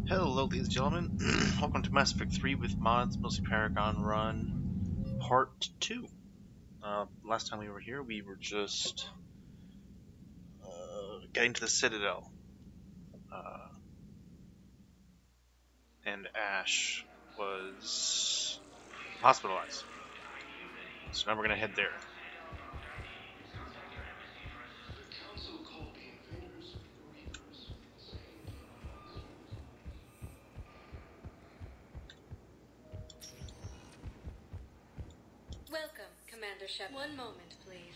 Hello, ladies and gentlemen. Welcome to Mass Effect 3 with mods, mostly Paragon Run, Part 2. Last time we were here, we were just getting to the Citadel. And Ash was hospitalized. So now we're going to head there. Welcome, Commander Shep. One moment, please.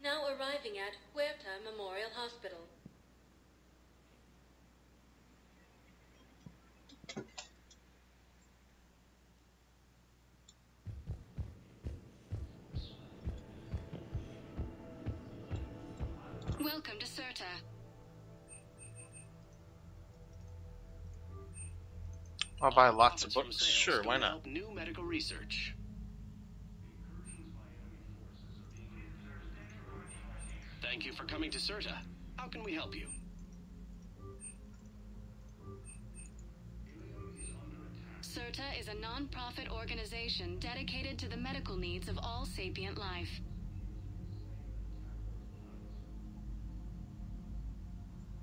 Now arriving at Huerta Memorial Hospital. Welcome to Certa. I'll buy lots of books. Sure, why not? New medical research. Thank you for coming to Certa. How can we help you? Certa is a non-profit organization dedicated to the medical needs of all sapient life.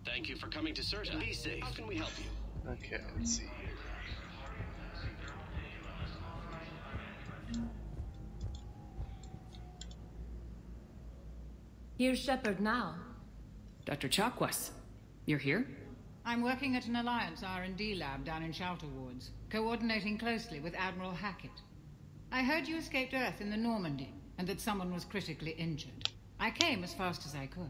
Thank you for coming to Certa. Be safe. How can we help you? Okay, let's see. Here's Shepard now. Dr. Chakwas, you're here? I'm working at an Alliance R&D lab down in Shelter Wards, coordinating closely with Admiral Hackett. I heard you escaped Earth in the Normandy, and that someone was critically injured. I came as fast as I could.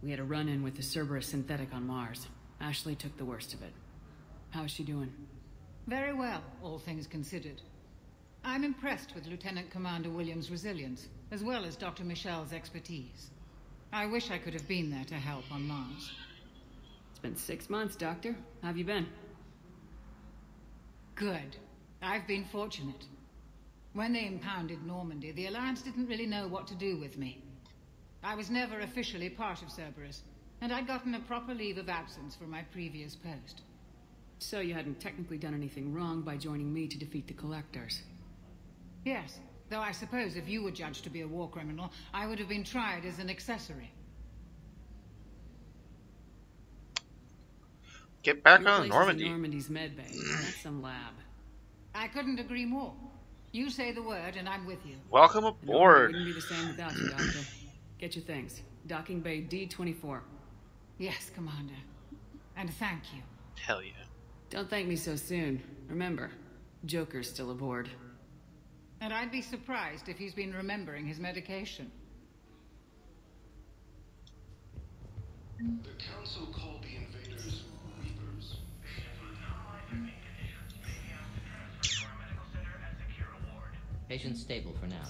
We had a run-in with the Cerberus synthetic on Mars. Ashley took the worst of it. How's she doing? Very well, all things considered. I'm impressed with Lieutenant Commander Williams' resilience, as well as Dr. Michel's expertise. I wish I could have been there to help on Mars. It's been 6 months, Doctor. How have you been? Good. I've been fortunate. When they impounded Normandy, the Alliance didn't really know what to do with me. I was never officially part of Cerberus, and I'd gotten a proper leave of absence from my previous post. So you hadn't technically done anything wrong by joining me to defeat the Collectors? Yes, though I suppose if you were judged to be a war criminal, I would have been tried as an accessory. Get back Your on place is Normandy. in Normandy's medbay. That's some lab. I couldn't agree more. You say the word and I'm with you. Welcome Normandy aboard. wouldn't be the same without you, Doctor. Get your things. Docking Bay D-24. Yes, Commander. And thank you. Hell yeah. Don't thank me so soon. Remember, Joker's still aboard. And I'd be surprised if he's been remembering his medication. The Council called the invaders Reapers. Patient stable for now.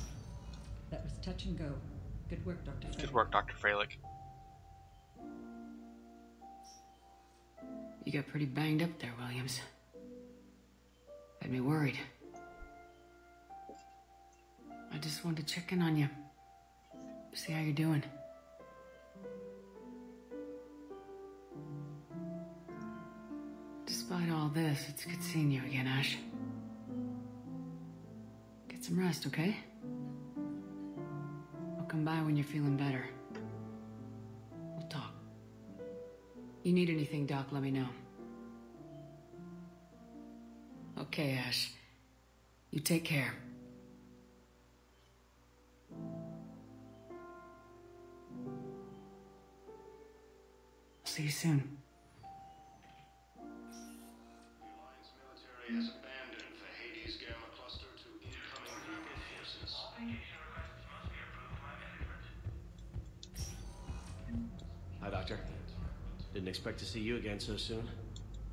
That was touch and go. Good work, Dr. Frey. Good work, Dr. Freilich. You got pretty banged up there, Williams. Had me worried. I just wanted to check in on you. See how you're doing. Despite all this, it's good seeing you again, Ash. Get some rest, okay? I'll come by when you're feeling better. We'll talk. You need anything, Doc, let me know. Okay, Ash. You take care. See you soon. The Alliance military has abandoned the Hades Gamma Cluster to incoming Reaper forces. Hi, Doctor. Didn't expect to see you again so soon.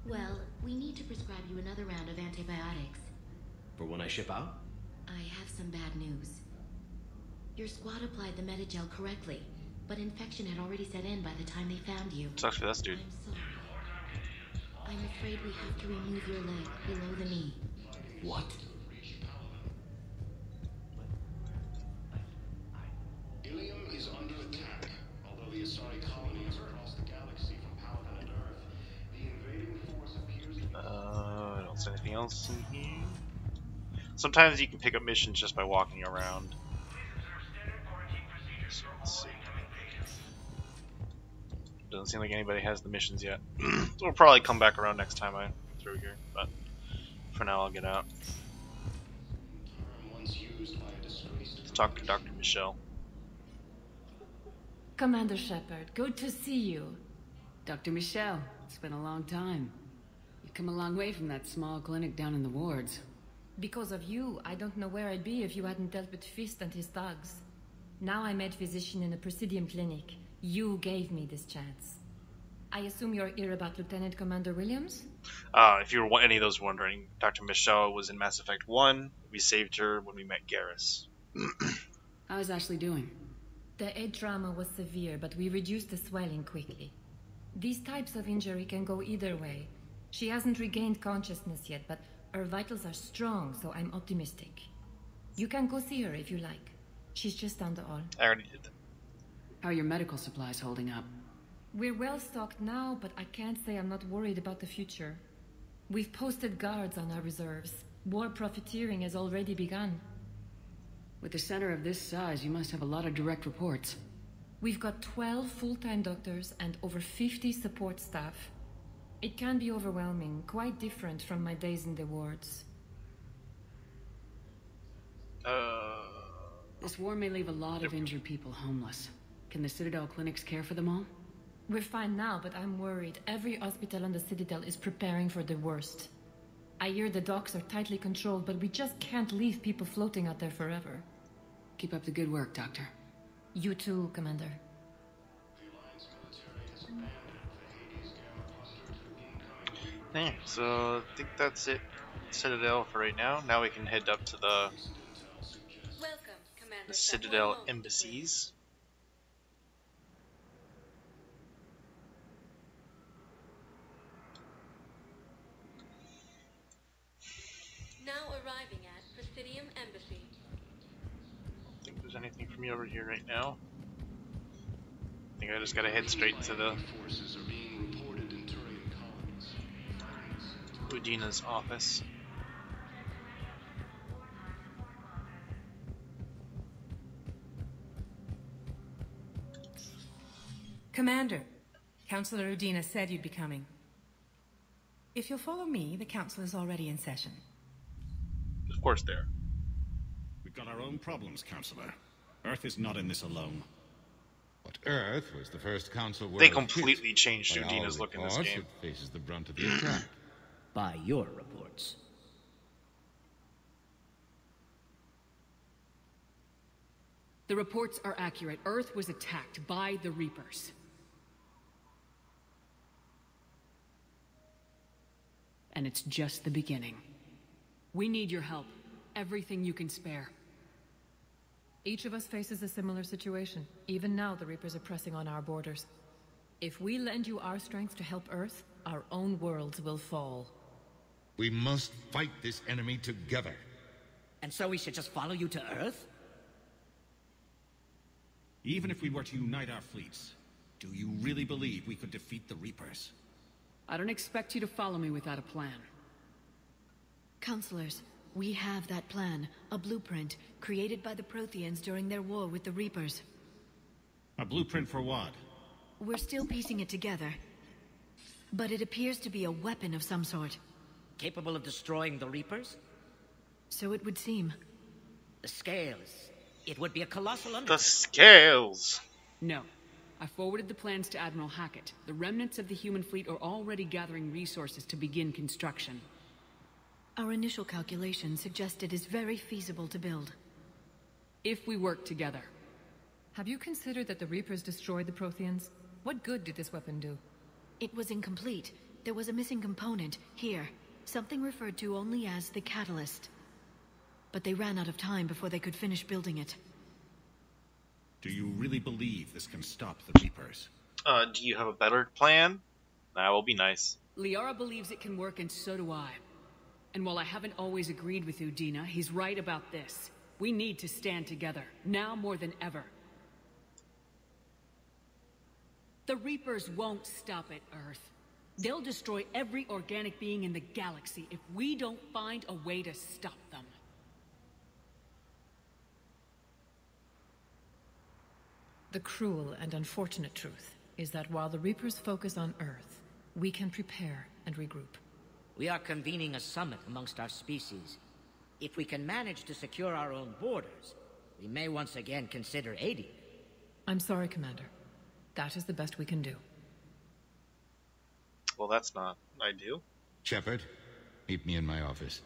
Well, we need to prescribe you another round of antibiotics. For when I ship out? I have some bad news. Your squad applied the Metagel correctly, but infection had already set in by the time they found you. Sucks for this dude. I'm sorry. I'm afraid we have to remove your leg below the knee. What? else in here? Sometimes you can pick up missions just by walking around. So let's see. Doesn't seem like anybody has the missions yet. We'll probably come back around next time I'm through here, but for now I'll get out. Let's talk to Dr. Michelle. Commander Shepard, good to see you. Dr. Michelle, it's been a long time. You've come a long way from that small clinic down in the wards. Because of you, I don't know where I'd be if you hadn't dealt with Fist and his thugs. Now I'm med physician in a Presidium clinic. You gave me this chance. I assume you're here about Lieutenant Commander Williams? If you were any of those wondering, Dr. Michelle was in Mass Effect 1. We saved her when we met Garrus. How's Ashley doing? The head trauma was severe, but we reduced the swelling quickly. These types of injury can go either way. She hasn't regained consciousness yet, but her vitals are strong, so I'm optimistic. You can go see her if you like. She's just down the hall. I already did that. How are your medical supplies holding up? We're well stocked now, but I can't say I'm not worried about the future. We've posted guards on our reserves. War profiteering has already begun. With a center of this size, you must have a lot of direct reports. We've got 12 full-time doctors and over 50 support staff. It can be overwhelming, quite different from my days in the wards. This war may leave a lot of injured people homeless. Can the Citadel clinics care for them all? We're fine now, but I'm worried. Every hospital on the Citadel is preparing for the worst. I hear the docks are tightly controlled, but we just can't leave people floating out there forever. Keep up the good work, Doctor. You too, Commander. Yeah, so I think that's it. Citadel for right now. Now we can head up to the Citadel embassies. Now arriving at Presidium Embassy. I don't think there's anything for me over here right now. I think I just gotta head straight to the Udina's office. Commander, Councillor Udina said you'd be coming. If you'll follow me, the council is already in session. Of course they are. We've got our own problems, Councillor. Earth is not in this alone. But Earth was the first council world They completely hit. changed By Udina's all look in this reports, game. It faces the brunt of the attack. By your reports. The reports are accurate. Earth was attacked by the Reapers. And it's just the beginning. We need your help. Everything you can spare. Each of us faces a similar situation. Even now, the Reapers are pressing on our borders. If we lend you our strength to help Earth, our own worlds will fall. We must fight this enemy together. And so we should just follow you to Earth? Even if we were to unite our fleets, do you really believe we could defeat the Reapers? I don't expect you to follow me without a plan. Counselors, we have that plan, a blueprint, created by the Protheans during their war with the Reapers. A blueprint for what? We're still piecing it together. But it appears to be a weapon of some sort. Capable of destroying the Reapers? So it would seem. The scales. It would be a colossal The undertaking. scales! No. I forwarded the plans to Admiral Hackett. The remnants of the human fleet are already gathering resources to begin construction. Our initial calculations suggest it is very feasible to build. If we work together. Have you considered that the Reapers destroyed the Protheans? What good did this weapon do? It was incomplete. There was a missing component, here. Something referred to only as the catalyst. But they ran out of time before they could finish building it. Do you really believe this can stop the Reapers? Do you have a better plan? That will be nice. Liara believes it can work, and so do I. And while I haven't always agreed with Udina, he's right about this. We need to stand together, now more than ever. The Reapers won't stop it, Earth. They'll destroy every organic being in the galaxy if we don't find a way to stop them. The cruel and unfortunate truth is that while the Reapers focus on Earth, we can prepare and regroup. We are convening a summit amongst our species. If we can manage to secure our own borders, we may once again consider aiding. I'm sorry, Commander. That is the best we can do. Well, that's not ideal. Shepard, meet me in my office.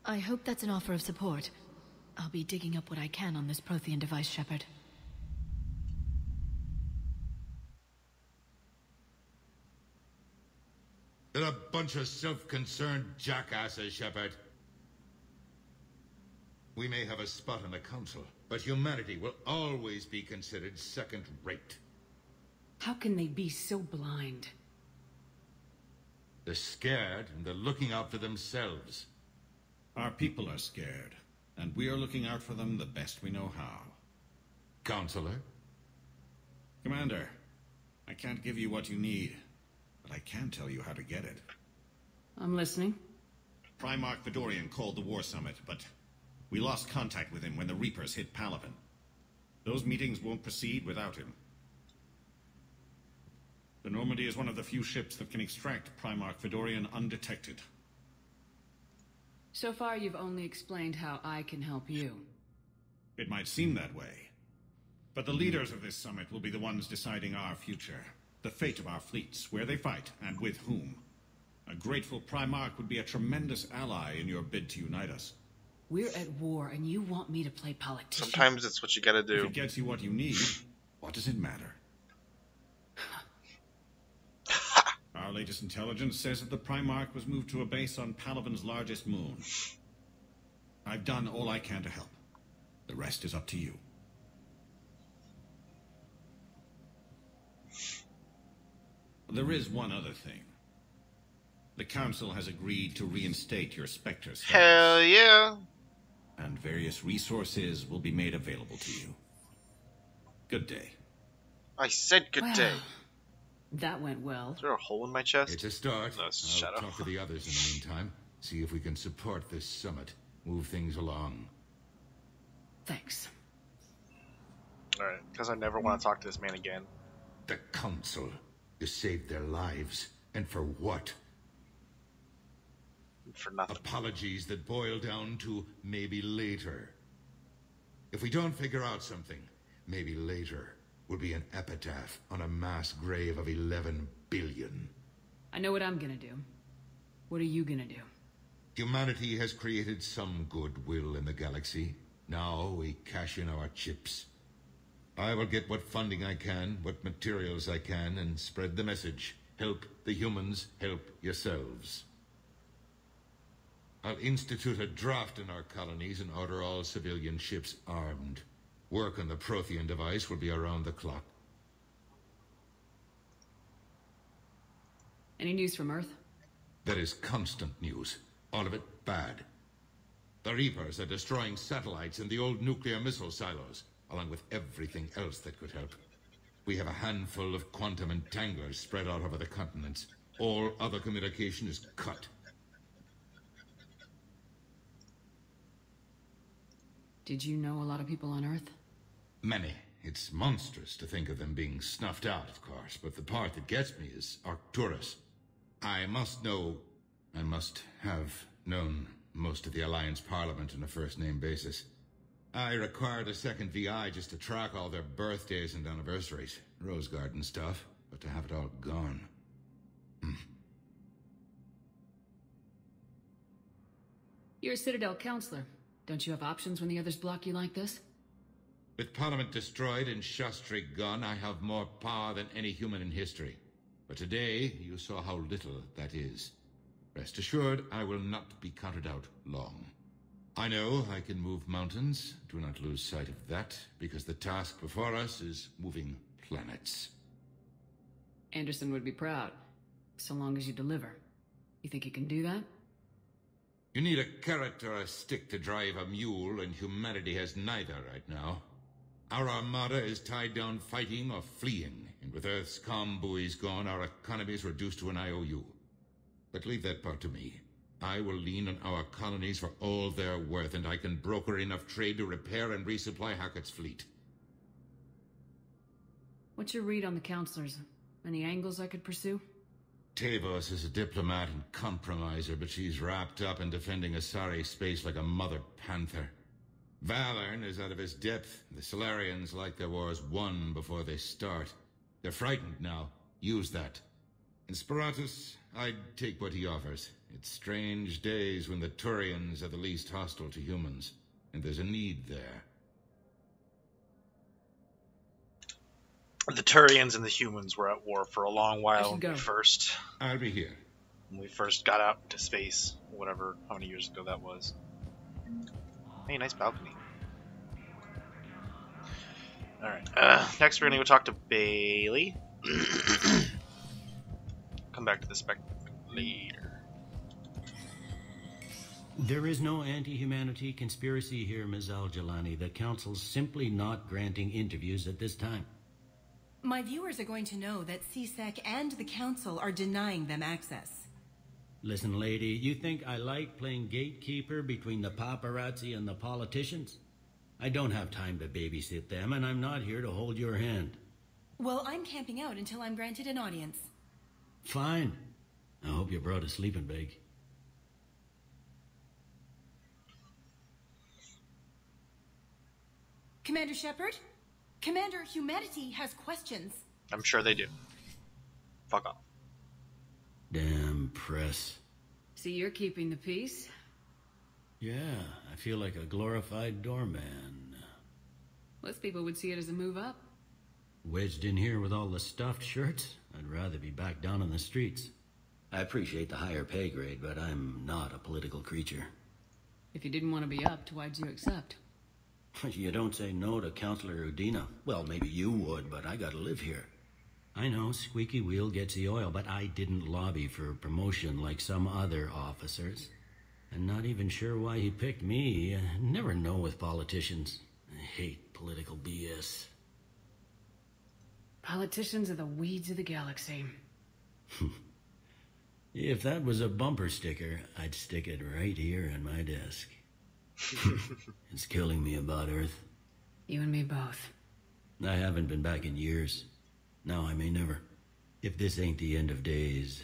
I hope that's an offer of support. I'll be digging up what I can on this Prothean device, Shepard. They're a bunch of self-concerned jackasses, Shepard. We may have a spot in the Council, but humanity will always be considered second-rate. How can they be so blind? They're scared, and they're looking out for themselves. Our people are scared, and we are looking out for them the best we know how. Counselor? Commander, I can't give you what you need, but I can tell you how to get it. I'm listening. Primarch Fedorian called the War Summit, but we lost contact with him when the Reapers hit Palaven. Those meetings won't proceed without him. The Normandy is one of the few ships that can extract Primarch Fedorian undetected. So far, you've only explained how I can help you. It might seem that way, but the leaders of this summit will be the ones deciding our future, the fate of our fleets, where they fight, and with whom. A grateful Primarch would be a tremendous ally in your bid to unite us. We're at war, and you want me to play politician? Sometimes it's what you gotta do. If it gets you what you need, what does it matter? Our latest intelligence says that the Primarch was moved to a base on Palaven's largest moon. I've done all I can to help. The rest is up to you. There is one other thing. The Council has agreed to reinstate your Spectre status. Hell yeah! And various resources will be made available to you. Good day. I said good day. That went well. Is there a hole in my chest? It's a start. No, it's a I'll shadow. talk to the others in the meantime. See if we can support this summit. Move things along. Thanks. Alright, because I never want to talk to this man again. The Council. You saved their lives. And for what? For nothing. Apologies that boil down to maybe later. If we don't figure out something, maybe later will be an epitaph on a mass grave of 11 billion. I know what I'm gonna do. What are you gonna do? Humanity has created some goodwill in the galaxy. Now we cash in our chips. I will get what funding I can, what materials I can, and spread the message. Help the humans, help yourselves. I'll institute a draft in our colonies and order all civilian ships armed. Work on the Prothean device will be around the clock. Any news from Earth? There is constant news. All of it bad. The Reapers are destroying satellites and the old nuclear missile silos, along with everything else that could help. We have a handful of quantum entanglers spread out over the continents. All other communication is cut. Did you know a lot of people on Earth? Many. It's monstrous to think of them being snuffed out, of course, but the part that gets me is Arcturus. I must have known most of the Alliance Parliament on a first-name basis. I required a second VI just to track all their birthdays and anniversaries. Rose Garden stuff, but to have it all gone. You're a Citadel counselor. Don't you have options when the others block you like this? With Parliament destroyed and Shastri gone, I have more power than any human in history. But today, you saw how little that is. Rest assured, I will not be counted out long. I know I can move mountains. Do not lose sight of that, because the task before us is moving planets. Anderson would be proud, so long as you deliver. You think you can do that? You need a carrot or a stick to drive a mule, and humanity has neither right now. Our armada is tied down fighting or fleeing, and with Earth's comm buoys gone, our economy is reduced to an IOU. But leave that part to me. I will lean on our colonies for all they're worth, and I can broker enough trade to repair and resupply Hackett's fleet. What's your read on the counselors? Any angles I could pursue? Tavos is a diplomat and compromiser, but she's wrapped up in defending Asari space like a mother panther. Valern is out of his depth. The Solarians like their wars won before they start. They're frightened now. Use that. And Sparatus, I'd take what he offers. It's strange days when the Turians are the least hostile to humans, and there's a need there. The Turians and the humans were at war for a long while when I'll be here. When we first got out into space, whatever, how many years ago that was. Hey, nice balcony. Alright, next we're gonna go talk to Bailey. Come back to the Spectre later. There is no anti-humanity conspiracy here, Ms. Al-Jalani. The Council's simply not granting interviews at this time. My viewers are going to know that CSEC and the Council are denying them access. Listen, lady, you think I like playing gatekeeper between the paparazzi and the politicians? I don't have time to babysit them, and I'm not here to hold your hand. Well, I'm camping out until I'm granted an audience. Fine. I hope you brought a sleeping bag. Commander Shepard? Commander, humanity has questions. I'm sure they do. Fuck off. Damn press. See, you're keeping the peace? Yeah, I feel like a glorified doorman. Most people would see it as a move up. Wedged in here with all the stuffed shirts, I'd rather be back down on the streets. I appreciate the higher pay grade, but I'm not a political creature. If you didn't want to be upped, why'd you accept? You don't say no to Counselor Udina. Well, maybe you would, but I gotta live here. I know, squeaky wheel gets the oil, but I didn't lobby for promotion like some other officers. And not even sure why he picked me. I never know with politicians. I hate political BS. Politicians are the weeds of the galaxy. If that was a bumper sticker, I'd stick it right here on my desk. It's killing me about Earth. You and me both. I haven't been back in years. Now I may never. If this ain't the end of days,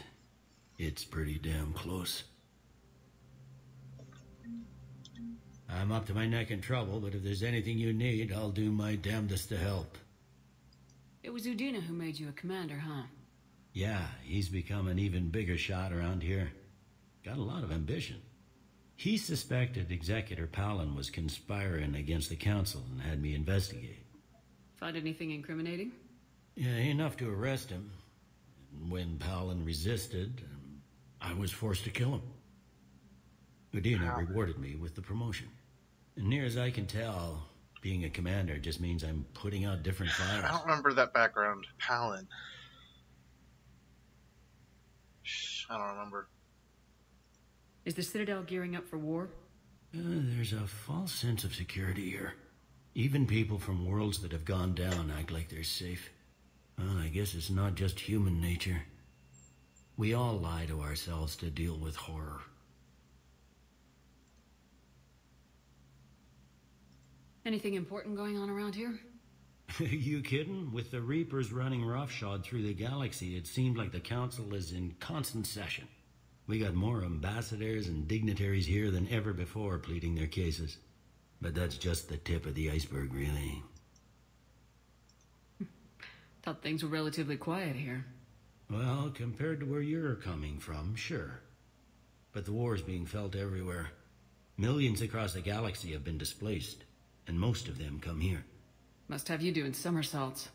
it's pretty damn close. I'm up to my neck in trouble, but if there's anything you need, I'll do my damnedest to help. It was Udina who made you a commander, huh? Yeah, he's become an even bigger shot around here. Got a lot of ambition. He suspected Executor Palin was conspiring against the Council and had me investigate. Find anything incriminating? Yeah, enough to arrest him. When Palin resisted, I was forced to kill him. Udina rewarded me with the promotion. And near as I can tell, being a commander just means I'm putting out different fires. I don't remember that background. Palin. I don't remember. Is the Citadel gearing up for war? There's a false sense of security here. Even people from worlds that have gone down act like they're safe. Well, I guess it's not just human nature. We all lie to ourselves to deal with horror. Anything important going on around here? You kidding? With the Reapers running roughshod through the galaxy, it seemed like the Council is in constant session. We got more ambassadors and dignitaries here than ever before pleading their cases. But that's just the tip of the iceberg, really. Thought things were relatively quiet here. Well, compared to where you're coming from, sure. But the war's being felt everywhere. Millions across the galaxy have been displaced, and most of them come here. Must have you doing somersaults.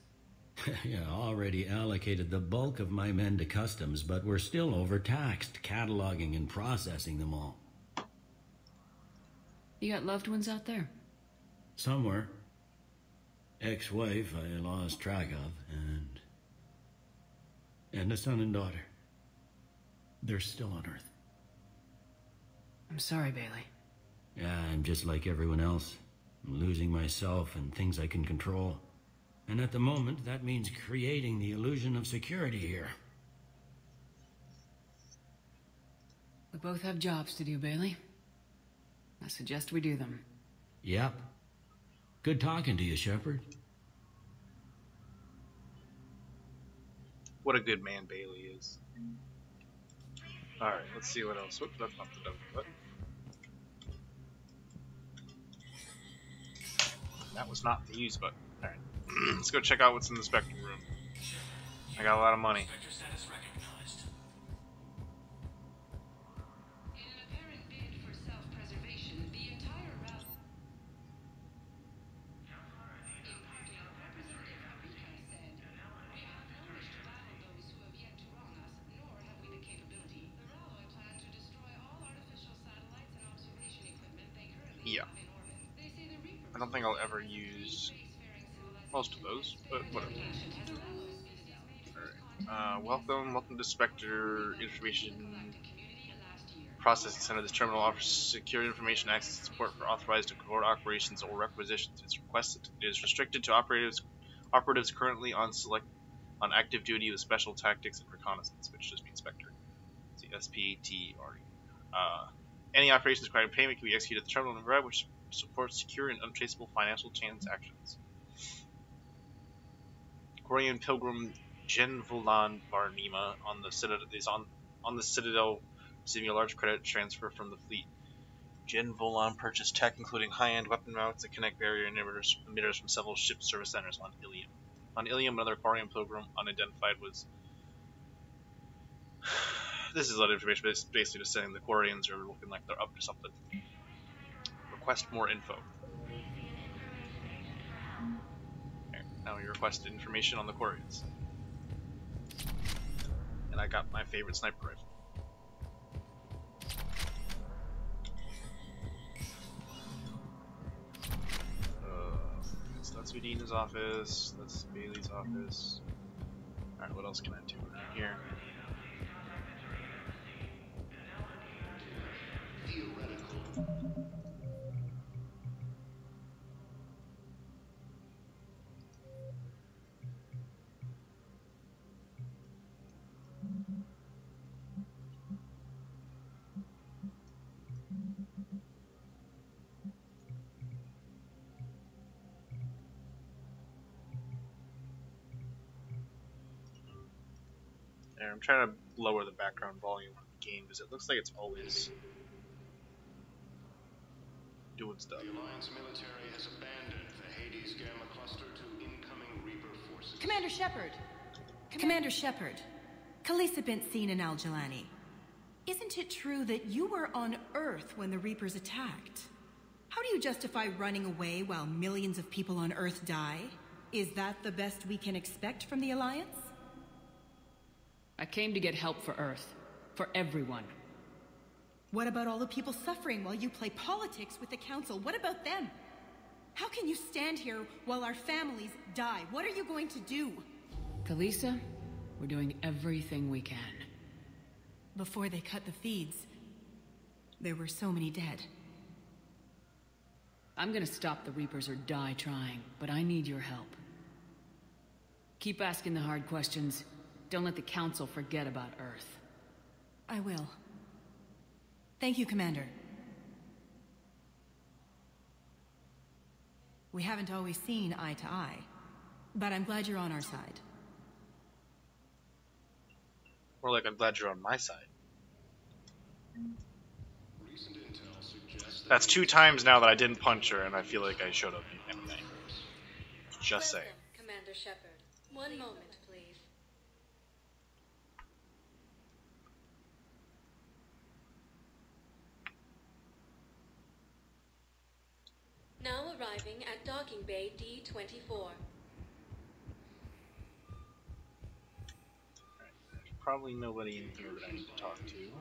Yeah, already allocated the bulk of my men to customs, but we're still overtaxed, cataloging and processing them all. You got loved ones out there? Somewhere. Ex-wife I lost track of, and a son and daughter. They're still on Earth. I'm sorry, Bailey. Yeah, I'm just like everyone else. I'm losing myself and things I can control. And at the moment, that means creating the illusion of security here. We both have jobs to do, Bailey. I suggest we do them. Yep. Good talking to you, Shepard. What a good man Bailey is. Alright, let's see what else. Whoops, that's not the W button. That was not the use button. Alright. Let's go check out what's in the Spectre room. I got a lot of money. Yeah. I don't think I'll ever use most of those, but whatever. Alright. Welcome to Spectre Information Processing Center. This terminal offers secure information access and support for authorized and covert operations or requisitions. It is restricted to operatives currently on active duty with special tactics and reconnaissance, which just means Spectre. See, SPTRE. Any operations requiring payment can be executed at the terminal web, which supports secure and untraceable financial transactions. Quarian Pilgrim Jen Volan Varnima on the Citadel, receiving a large credit transfer from the fleet. Jen Volan purchased tech including high-end weapon mounts that connect barrier emitters from several ship service centers on Ilium. On Ilium, another Quarian Pilgrim, unidentified, was... This is a lot of information, but it's basically just saying the Quarians are looking like they're up to something. Request more info. Okay, now we requested information on the Quarians. And I got my favorite sniper rifle. So that's Udina's office, that's Bailey's office. Alright, what else can I do around here? There, I'm trying to lower the background volume of the game because it looks like it's always doing stuff. The Alliance military has abandoned the Hades Gamma cluster to incoming Reaper forces. Commander Shepard! Commander Shepard. Khaleesa bint Seen and Al-Jalani. Isn't it true that you were on Earth when the Reapers attacked? How do you justify running away while millions of people on Earth die? Is that the best we can expect from the Alliance? I came to get help for Earth. For everyone. What about all the people suffering while you play politics with the Council? What about them? How can you stand here while our families die? What are you going to do? Khaleesa, we're doing everything we can. Before they cut the feeds, there were so many dead. I'm gonna stop the Reapers or die trying, but I need your help. Keep asking the hard questions. Don't let the Council forget about Earth. I will. Thank you, Commander. We haven't always seen eye to eye, but I'm glad you're on our side. More like I'm glad you're on my side. That's 2 times now that I didn't punch her, and I feel like I showed up anyway. Just saying. Commander Shepard. One moment, please. Now arriving at docking bay D-24. Probably nobody in here that I need to talk to.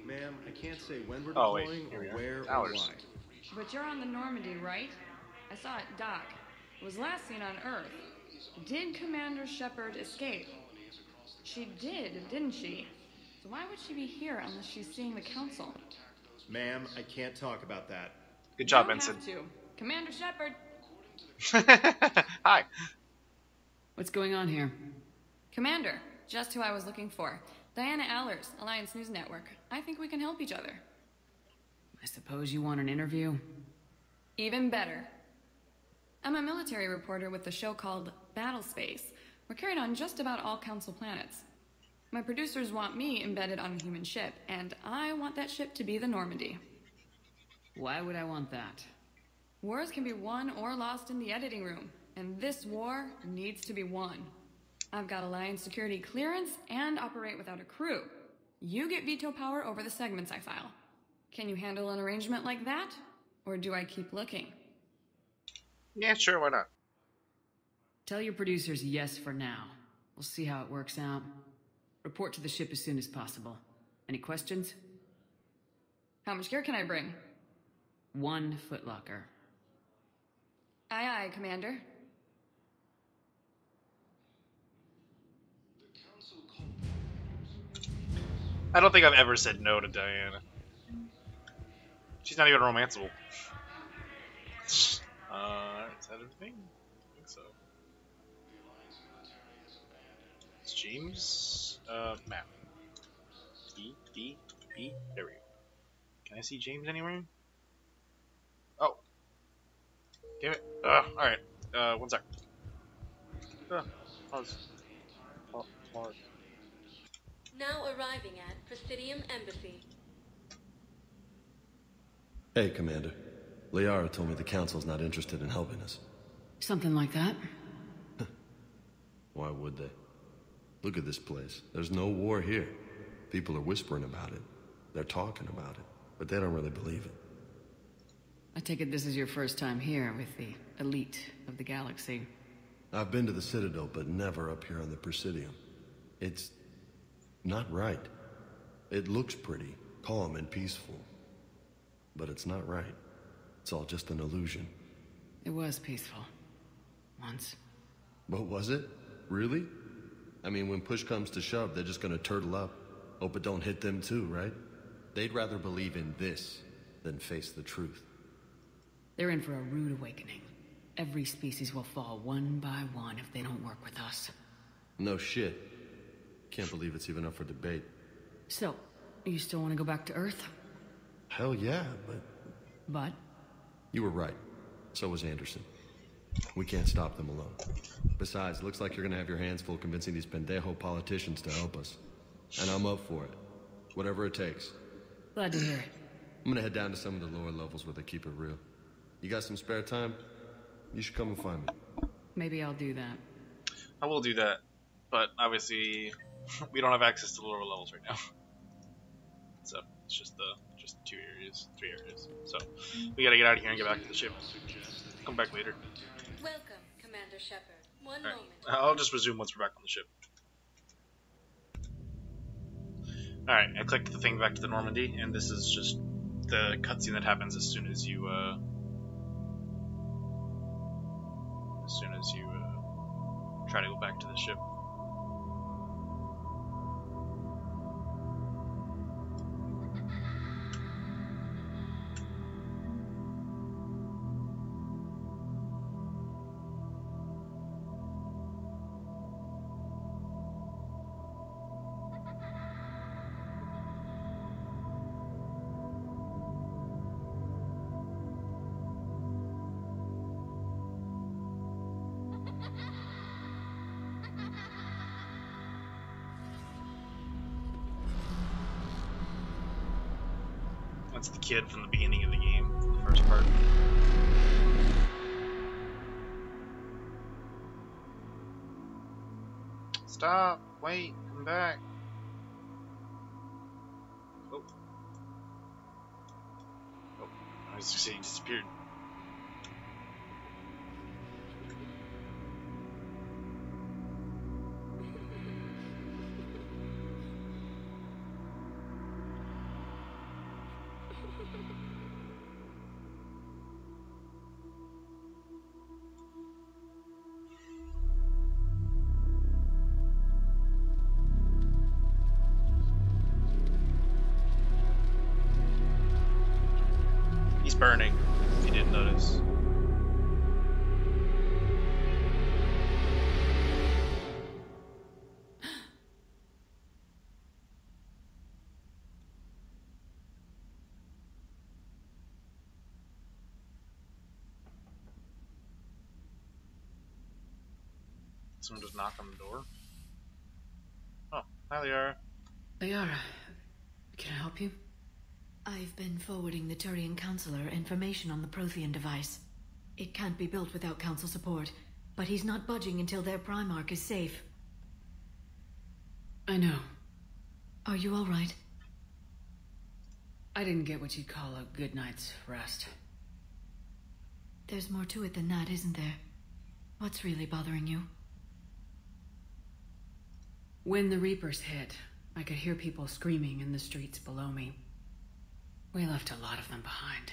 Ma'am, I can't say when we're Oh, wait, deploying here we or are. where or Hours. why. But you're on the Normandy, right? I saw it dock. It was last seen on Earth. Did Commander Shepard escape? She did, didn't she? So why would she be here unless she's seeing the Council? Ma'am, I can't talk about that. Good job, You don't Ensign. have to. Commander Shepard. Hi. What's going on here? Commander, just who I was looking for. Diana Allers, Alliance News Network. I think we can help each other. I suppose you want an interview? Even better. I'm a military reporter with the show called Battle Space. We're carried on just about all Council planets. My producers want me embedded on a human ship, and I want that ship to be the Normandy. Why would I want that? Wars can be won or lost in the editing room, and this war needs to be won. I've got Alliance security clearance and operate without a crew. You get veto power over the segments I file. Can you handle an arrangement like that? Or do I keep looking? Yeah, sure, why not? Tell your producers yes for now. We'll see how it works out. Report to the ship as soon as possible. Any questions? How much gear can I bring? 1 footlocker. Aye, aye, Commander. I don't think I've ever said no to Diana. She's not even romanceable. Is that everything? I think so. It's James, map. B, there we go. Can I see James anywhere? Oh. Damn it. Alright. 1 sec. Pause. Now arriving at Presidium Embassy. Hey, Commander. Liara told me the Council's not interested in helping us. Something like that? Why would they? Look at this place. There's no war here. People are whispering about it. They're talking about it. But they don't really believe it. I take it this is your first time here with the elite of the galaxy. I've been to the Citadel, but never up here on the Presidium. It's not right. It looks pretty, calm and peaceful. But it's not right. It's all just an illusion. It was peaceful. Once. But was it? Really? I mean, when push comes to shove, they're just gonna turtle up. Hope it don't hit them too, right? They'd rather believe in this than face the truth. They're in for a rude awakening. Every species will fall one by one if they don't work with us. No shit. Can't believe it's even up for debate. So, you still want to go back to Earth? Hell yeah, but... But? You were right. So was Anderson. We can't stop them alone. Besides, it looks like you're gonna have your hands full convincing these pendejo politicians to help us. And I'm up for it. Whatever it takes. Glad to hear it. I'm gonna head down to some of the lower levels where they keep it real. You got some spare time? You should come and find me. Maybe I'll do that. I will do that, but obviously we don't have access to the lower levels right now. So it's just 3 areas. So we gotta get out of here and get back to the ship. Come back later. Welcome, Commander Shepard. One All right. moment. I'll just resume once we're back on the ship. Alright, I clicked the thing back to the Normandy, and this is just the cutscene that happens as soon as you try to go back to the ship. That's the kid from the beginning of the game, the first part. Stop! Wait! Come back! Oh. Oh. I was just saying he disappeared. He's burning, if you didn't notice. someone just knock on the door? Oh, hi, Liara. Liara, can I help you? I've been forwarding the Turian Counselor information on the Prothean device. It can't be built without Council support, but he's not budging until their Primarch is safe. I know. Are you all right? I didn't get what you'd call a good night's rest. There's more to it than that, isn't there? What's really bothering you? When the Reapers hit, I could hear people screaming in the streets below me. We left a lot of them behind.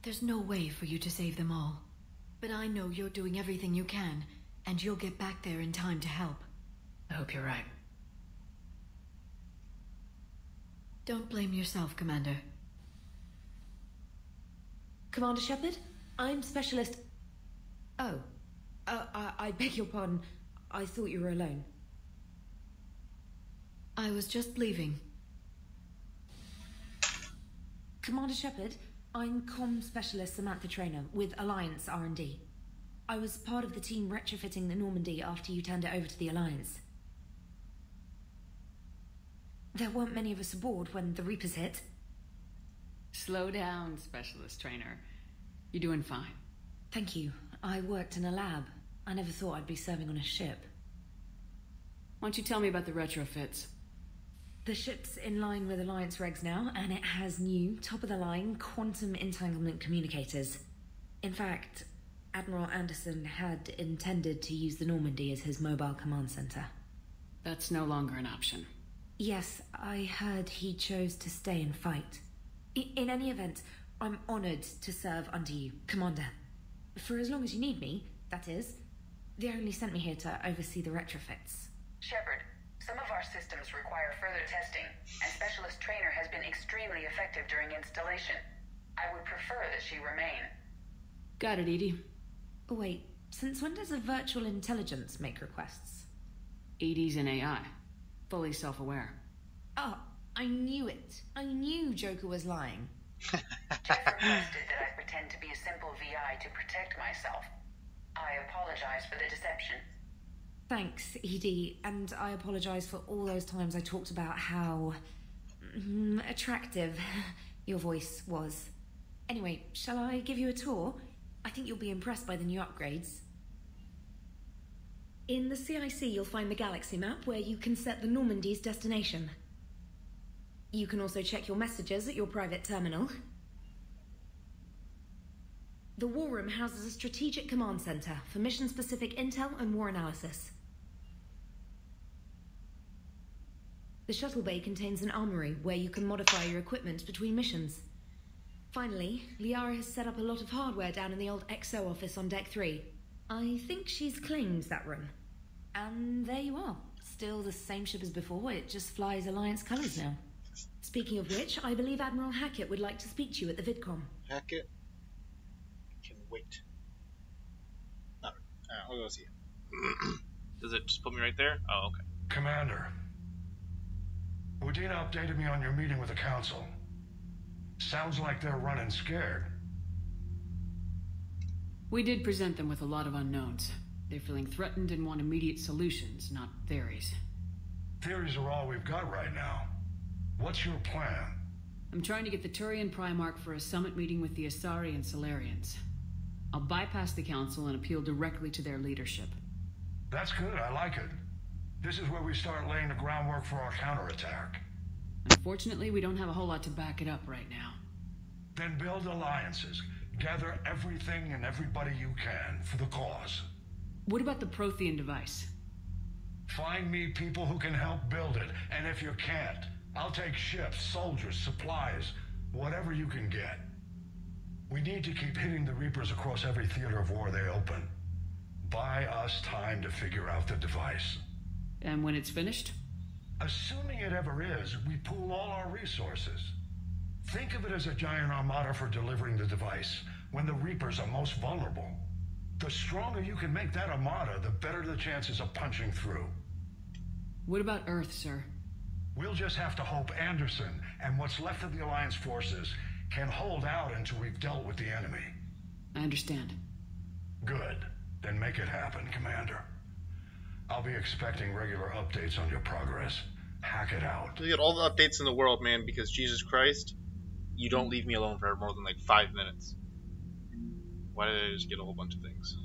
There's no way for you to save them all. But I know you're doing everything you can, and you'll get back there in time to help. I hope you're right. Don't blame yourself, Commander. Commander Shepard, I'm Specialist... Oh. I beg your pardon. I thought you were alone. I was just leaving. Commander Shepard, I'm Comm Specialist Samantha Traynor with Alliance R&D. I was part of the team retrofitting the Normandy after you turned it over to the Alliance. There weren't many of us aboard when the Reapers hit. Slow down, Specialist Trainer. You're doing fine. Thank you. I worked in a lab. I never thought I'd be serving on a ship. Why don't you tell me about the retrofits? The ship's in line with Alliance regs now, and it has new, top-of-the-line quantum entanglement communicators. In fact, Admiral Anderson had intended to use the Normandy as his mobile command center. That's no longer an option. Yes, I heard he chose to stay and fight. In any event, I'm honored to serve under you, Commander. For as long as you need me, that is. They only sent me here to oversee the retrofits. Shepard, some of our systems require further testing, and Specialist Trainer has been extremely effective during installation. I would prefer that she remain. Got it, Edie. Oh, wait, since when does a virtual intelligence make requests? Edie's an AI. Fully self-aware. Oh, I knew it. I knew Joker was lying. Jeff requested that I pretend to be a simple VI to protect myself. I apologize for the deception. Thanks, Edie, and I apologize for all those times I talked about how... attractive your voice was. Anyway, shall I give you a tour? I think you'll be impressed by the new upgrades. In the CIC, you'll find the galaxy map where you can set the Normandy's destination. You can also check your messages at your private terminal. The War Room houses a strategic command center for mission-specific intel and war analysis. The shuttle bay contains an armory where you can modify your equipment between missions. Finally, Liara has set up a lot of hardware down in the old XO office on Deck 3. I think she's claimed that room. And there you are. Still the same ship as before, it just flies Alliance colors now. Speaking of which, I believe Admiral Hackett would like to speak to you at the VidCom. Hackett? Can wait. Alright, I'll go see you. Does it just put me right there? Oh, okay. Commander, Udina updated me on your meeting with the Council. Sounds like they're running scared. We did present them with a lot of unknowns. They're feeling threatened and want immediate solutions, not theories. Theories are all we've got right now. What's your plan? I'm trying to get the Turian Primarch for a summit meeting with the Asari and Solarians. I'll bypass the Council and appeal directly to their leadership. That's good, I like it. This is where we start laying the groundwork for our counterattack. Unfortunately, we don't have a whole lot to back it up right now. Then build alliances. Gather everything and everybody you can for the cause. What about the Prothean device? Find me people who can help build it, and if you can't, I'll take ships, soldiers, supplies, whatever you can get. We need to keep hitting the Reapers across every theater of war they open. Buy us time to figure out the device. And when it's finished? Assuming it ever is, we pool all our resources. Think of it as a giant armada for delivering the device, when the Reapers are most vulnerable. The stronger you can make that armada, the better the chances of punching through. What about Earth, sir? We'll just have to hope Anderson and what's left of the Alliance forces can hold out until we've dealt with the enemy. I understand. Good. Then make it happen, Commander. I'll be expecting regular updates on your progress. Hack it out. You get all the updates in the world, man, because Jesus Christ, you don't leave me alone for more than like 5 minutes. Why did I just get a whole bunch of things?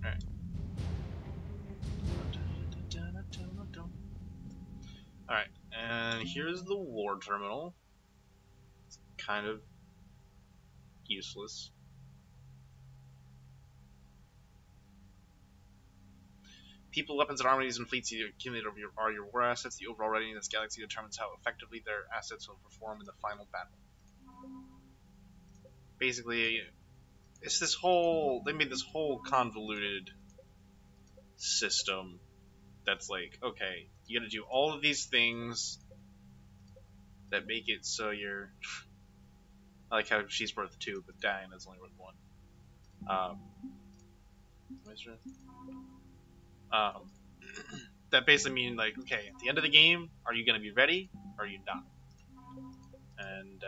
Alright. Alright, and here's the war terminal. It's kind of useless. People, weapons, and armies and fleets you accumulate are your war assets. The overall rating in this galaxy determines how effectively their assets will perform in the final battle. Basically, it's this whole... They made this whole convoluted system that's like, okay, you gotta do all of these things that make it so you're... I like how she's worth 2, but Diana's only worth 1. That basically means, like, okay, at the end of the game, are you going to be ready, or are you not? And,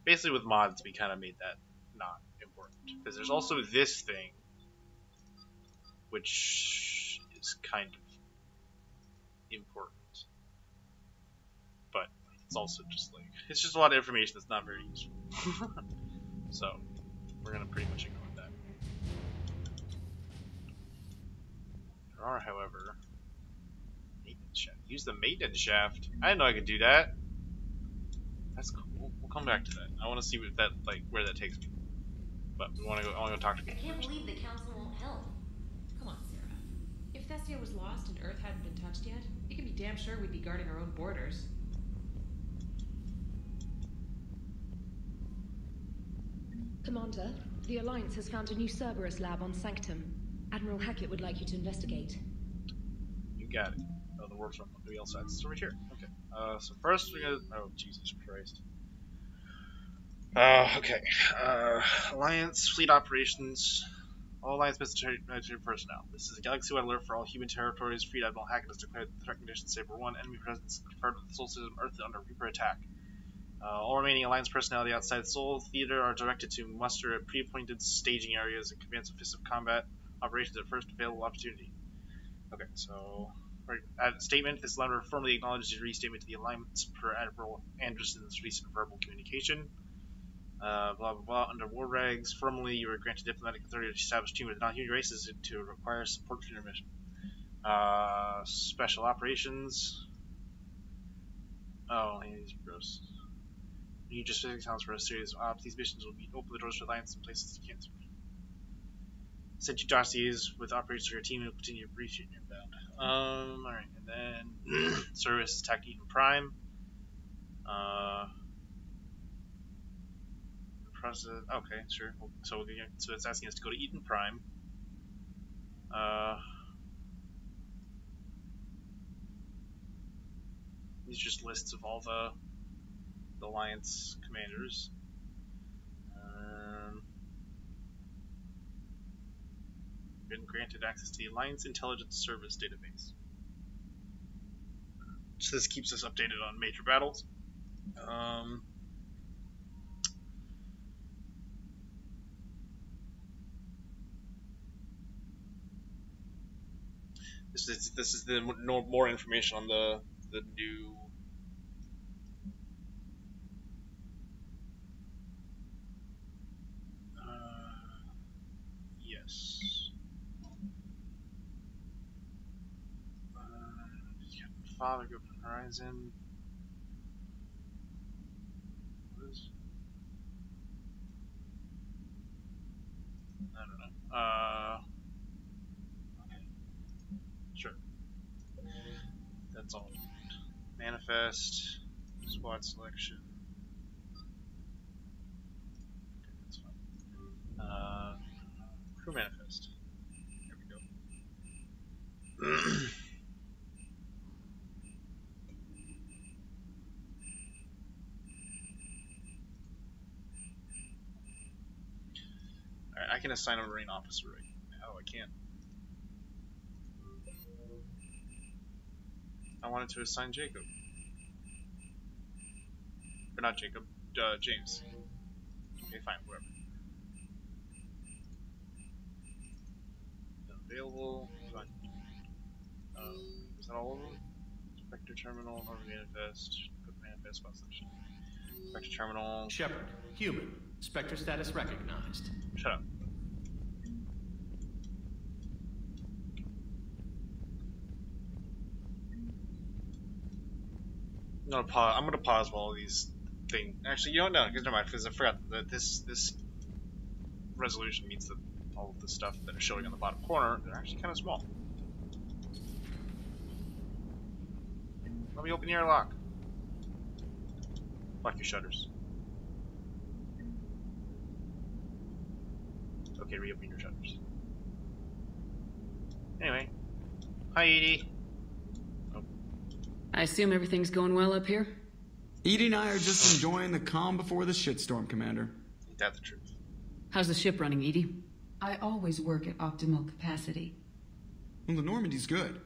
basically with mods, we kind of made that not important. Because there's also this thing, which is kind of important. But it's also just, like, it's just a lot of information that's not very useful. So, we're going to pretty much ignore that. There are, however, maintenance shaft. Use the maintenance shaft. I didn't know I could do that. That's cool. We'll come back to that. I want to see what that, like, where that takes me. But we want to go. I want to go talk to people. I can't believe the council won't help. Come on, Sarah. If Thessia was lost and Earth hadn't been touched yet, you can be damn sure we'd be guarding our own borders. Commander, the Alliance has found a new Cerberus lab on Sanctum. Admiral Hackett would like you to investigate. You got it. Oh, the works from the other side. It's over here. Okay. So first we gotta... Oh, Jesus Christ. Okay. Alliance Fleet Operations. All Alliance military personnel. This is a galaxy-wide alert for all human territories. Fleet Admiral Hackett has declared the threat conditions Saber 1. Enemy presence confirmed with the Sol System Earth under Reaper attack. All remaining Alliance personnel outside Sol Theater are directed to muster at pre-appointed staging areas and commence offensive combat operations at first available opportunity. Okay, so... Statement. This letter formally acknowledges your restatement to the Alliance per Admiral Anderson's recent verbal communication. Blah, blah, blah. Under war regs, formally you are granted diplomatic authority to establish team with non-human races to require support for your mission. Special operations. Oh, these are gross. You just accounts for a series of ops. These missions will be open the doors for Alliance in places you can't. Sent you dossiers with operations for your team and will continue to brief you in your bound. Alright, and then service attacked Eden Prime. Process. Okay, sure. So it's asking us to go to Eden Prime. These are just lists of all the Alliance commanders. Been granted access to the Alliance Intelligence Service database. So this keeps us updated on major battles. This is the more information on the new. Yes. Father, go from Horizon. What is? I don't know. Okay. Sure. That's all. Manifest. Squad selection. Okay, that's fine. Crew manifest. There we go. I can assign a Marine officer right now. I can't. I wanted to assign Jacob. Or not Jacob. James. Okay, fine, whatever. Available. Fine. Is that all of them? Spectre Terminal, Northern Manifest, Quick Manifest, file section. Spectre Terminal. Shepard, human. Spectre status recognized. Shut up. I'm gonna pause while all these things. Actually, you don't know, because never mind, because I forgot that this resolution means that all of the stuff that is showing on the bottom corner are actually kind of small. Let me open the airlock. Lock your shutters. Okay, reopen your shutters. Anyway. Hi, Edie. Oh. I assume everything's going well up here? Edie and I are just enjoying the calm before the shitstorm, Commander. Ain't that the truth? How's the ship running, Edie? I always work at optimal capacity. Well, the Normandy's good.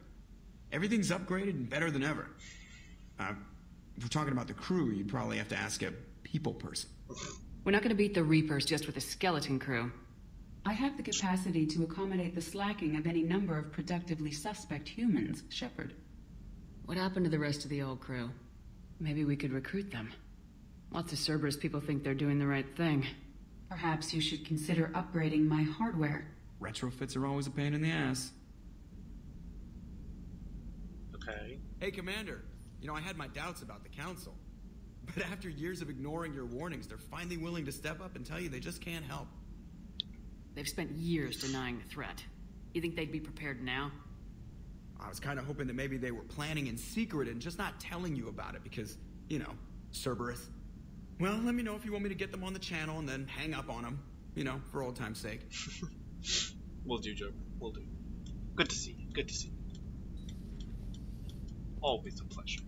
Everything's upgraded and better than ever. If we're talking about the crew, you'd probably have to ask a people person. We're not going to beat the Reapers just with a skeleton crew. I have the capacity to accommodate the slacking of any number of productively suspect humans, Shepard. What happened to the rest of the old crew? Maybe we could recruit them. Lots of Cerberus people think they're doing the right thing. Perhaps you should consider upgrading my hardware. Retrofits are always a pain in the ass. Okay. Hey, Commander. You know, I had my doubts about the Council. But after years of ignoring your warnings, they're finally willing to step up and tell you they just can't help. They've spent years denying the threat. You think they'd be prepared now? I was kind of hoping that maybe they were planning in secret and just not telling you about it because, you know, Cerberus. Well, let me know if you want me to get them on the channel and then hang up on them. You know, for old time's sake. Will do, Joker. Will do. Good to see you. Good to see you. Always a pleasure.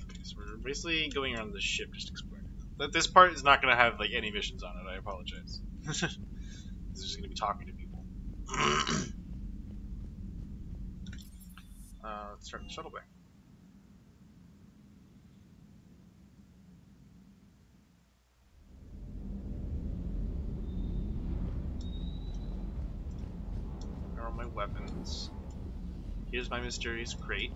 Okay, so we're basically going around the ship just exploring it. This part is not going to have, like, any missions on it. I apologize. This is just going to be talking to people. Let's start the shuttle bay. There are my weapons. Here's my mysterious crate.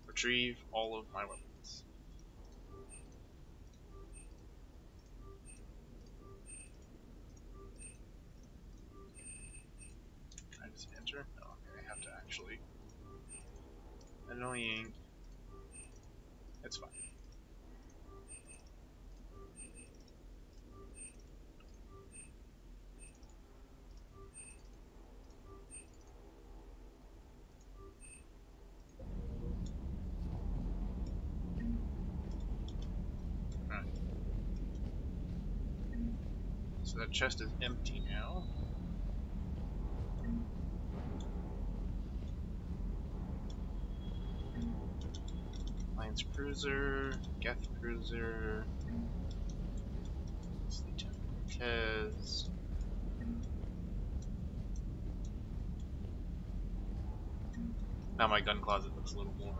Retrieve all of my weapons. Can I just enter? No, I have to actually. Annoying. It's fine. Alright. So that chest is empty now. Alliance Cruiser, Geth Cruiser, Lieutenant Cortez. Now my gun closet looks a little more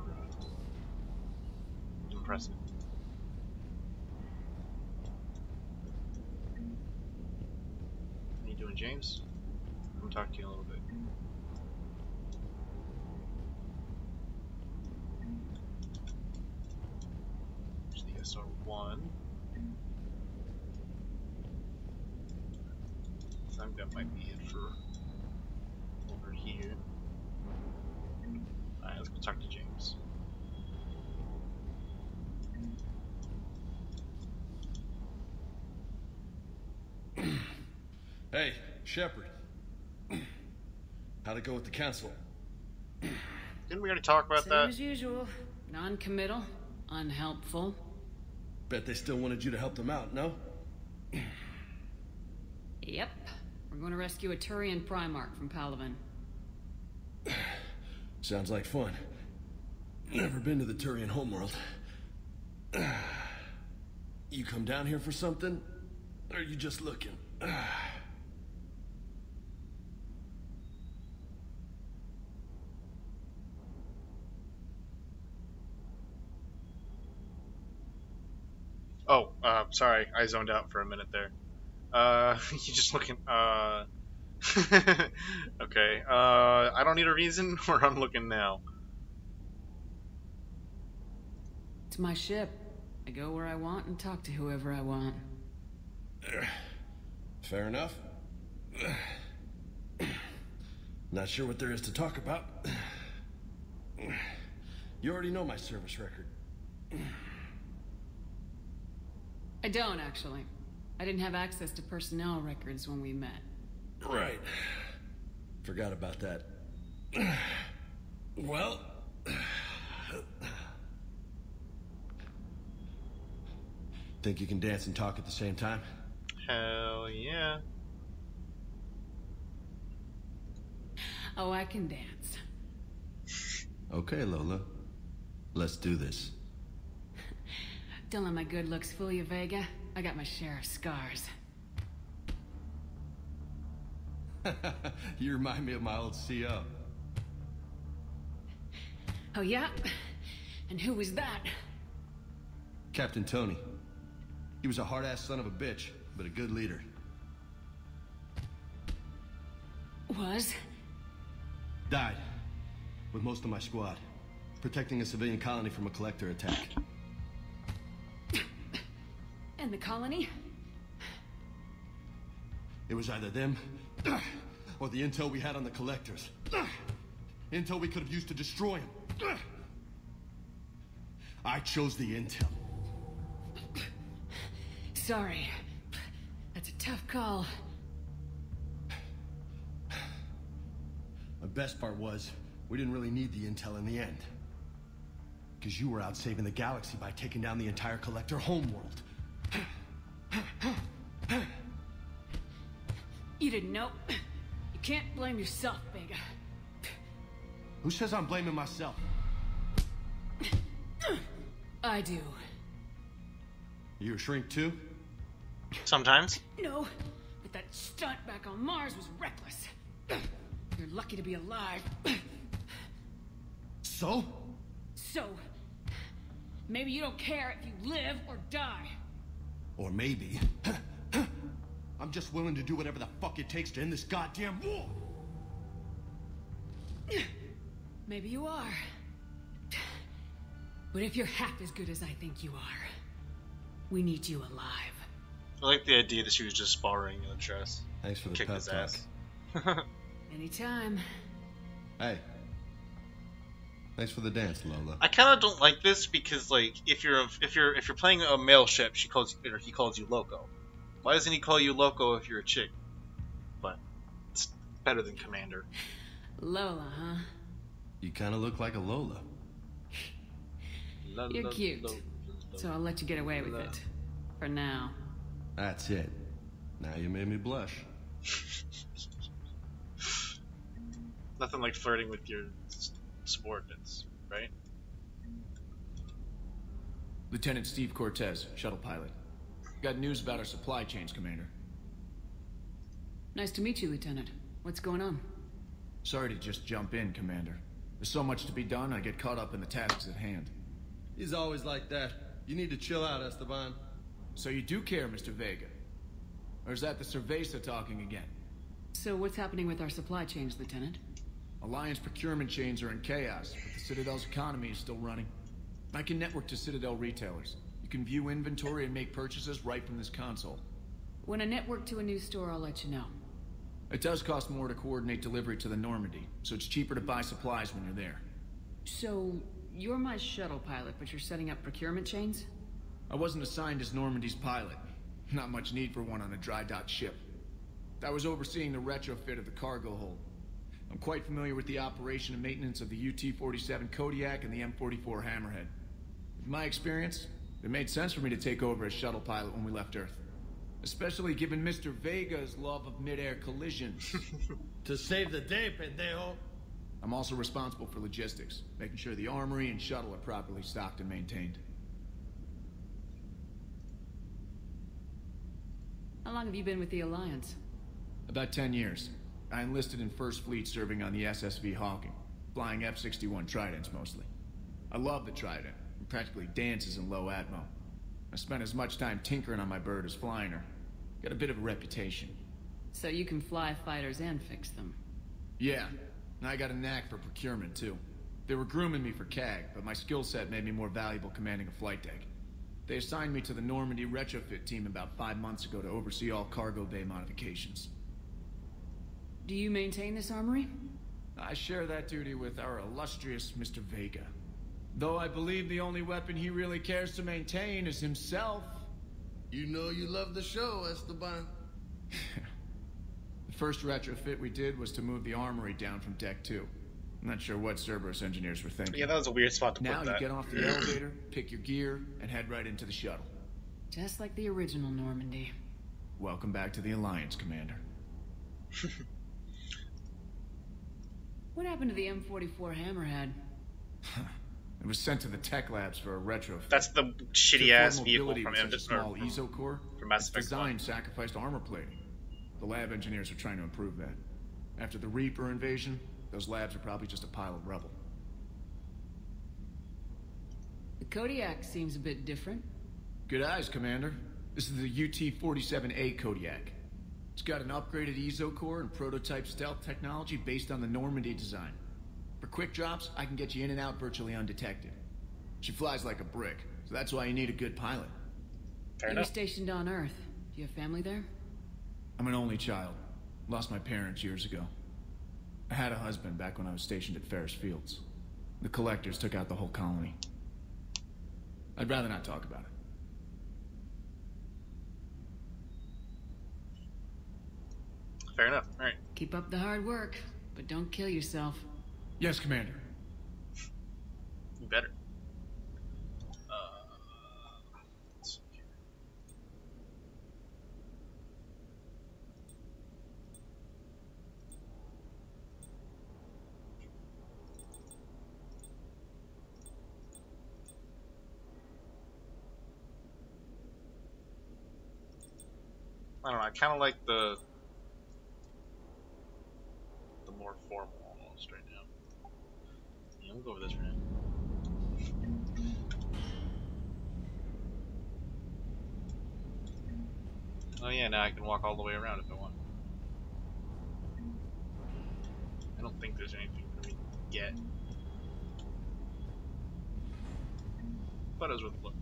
impressive. How you doing, James? I'll talk to you in a little bit. SR1. So I think that might be it for over here. Alright, let's go talk to James. Hey, Shepard. How'd it go with the council? Didn't we already talk about Same that? as usual. Non-committal, unhelpful. Bet they still wanted you to help them out, no? Yep. We're going to rescue a Turian Primarch from Palaven. Sounds like fun. Never been to the Turian homeworld. You come down here for something? Or are you just looking? Oh, sorry, I zoned out for a minute there. You just looking, okay, I don't need a reason, or I'm looking now. It's my ship. I go where I want and talk to whoever I want. Fair enough. Not sure what there is to talk about. You already know my service record. I don't, actually. I didn't have access to personnel records when we met. Right. Forgot about that. Well... Think you can dance and talk at the same time? Hell yeah. Oh, I can dance. Okay, Lola. Let's do this. Don't let my good looks fool you, Vega. I got my share of scars. You remind me of my old CO. Oh, yeah? And who was that? Captain Tony. He was a hard-ass son of a bitch, but a good leader. Was? Died. With most of my squad. Protecting a civilian colony from a collector attack. And the colony? It was either them, or the intel we had on the collectors. Intel we could have used to destroy them. I chose the intel. Sorry. That's a tough call. The best part was, we didn't really need the intel in the end. Because you were out saving the galaxy by taking down the entire collector homeworld. You didn't know. You can't blame yourself, Vega. Who says I'm blaming myself? I do. You a shrink too? Sometimes. No, but that stunt back on Mars was reckless. You're lucky to be alive. So? So, maybe you don't care if you live or die. Or maybe... I'm just willing to do whatever the fuck it takes to end this goddamn war! Maybe you are. But if you're half as good as I think you are, we need you alive. I like the idea that she was just sparring in the chest. Thanks for the Kick pep his talk. ass. Anytime. Hey. Thanks for the dance, Lola. I kind of don't like this because, like, if you're playing a male ship, he calls you Loco. Why doesn't he call you Loco if you're a chick? But it's better than Commander. Lola, huh? You kind of look like a Lola. You're cute, so I'll let you get away with it. For now. That's it. Now you made me blush. Nothing like flirting with your subordinates, right? Lieutenant Steve Cortez, shuttle pilot. Got news about our supply chains, Commander. Nice to meet you, Lieutenant. What's going on? Sorry to just jump in, Commander. There's so much to be done, I get caught up in the tasks at hand. He's always like that. You need to chill out, Esteban. So you do care, Mr. Vega? Or is that the Cerveza talking again? So what's happening with our supply chains, Lieutenant? Alliance procurement chains are in chaos, but the Citadel's economy is still running. I can network to Citadel retailers. You can view inventory and make purchases right from this console. When I network to a new store, I'll let you know. It does cost more to coordinate delivery to the Normandy, so it's cheaper to buy supplies when you're there. So, you're my shuttle pilot, but you're setting up procurement chains? I wasn't assigned as Normandy's pilot. Not much need for one on a dry dock ship. I was overseeing the retrofit of the cargo hold. I'm quite familiar with the operation and maintenance of the UT-47 Kodiak and the M44 Hammerhead. With my experience, it made sense for me to take over as shuttle pilot when we left Earth. Especially given Mr. Vega's love of mid-air collisions. To save the day, pendejo. I'm also responsible for logistics, making sure the armory and shuttle are properly stocked and maintained. How long have you been with the Alliance? About 10 years. I enlisted in First Fleet serving on the SSV Hawking, flying F-61 Tridents mostly. I love the Trident. It practically dances in low atmo. I spent as much time tinkering on my bird as flying her. Got a bit of a reputation. So you can fly fighters and fix them. Yeah, and I got a knack for procurement, too. They were grooming me for CAG, but my skill set made me more valuable commanding a flight deck. They assigned me to the Normandy retrofit team about 5 months ago to oversee all cargo bay modifications. Do you maintain this armory? I share that duty with our illustrious Mr. Vega. Though I believe the only weapon he really cares to maintain is himself. You know you love the show, Esteban. The first retrofit we did was to move the armory down from Deck 2. I'm not sure what Cerberus engineers were thinking. Yeah, that was a weird spot to now put that. Now you get off the elevator, pick your gear, and head right into the shuttle. Just like the original Normandy. Welcome back to the Alliance, Commander. What happened to the M44 Hammerhead? It was sent to the tech labs for a retrofit. That's the shitty-ass vehicle from small ESO core. From Mass Effect. Design sacrificed armor plating. The lab engineers are trying to improve that. After the Reaper invasion, those labs are probably just a pile of rubble. The Kodiak seems a bit different. Good eyes, Commander. This is the UT-47A Kodiak. It's got an upgraded ESO core and prototype stealth technology based on the Normandy design. For quick drops, I can get you in and out virtually undetected. She flies like a brick, so that's why you need a good pilot. Fair You're enough. stationed on Earth. Do you have family there? I'm an only child. Lost my parents years ago. I had a husband back when I was stationed at Ferris Fields. The collectors took out the whole colony. I'd rather not talk about it. Fair enough. All right. Keep up the hard work, but don't kill yourself. Yes, Commander. You better. Let's see here. I don't know. I kind of like the more formal almost right now. Yeah, we'll go over this for now. Oh yeah, now I can walk all the way around if I want. I don't think there's anything for me to get. But it was worth a look.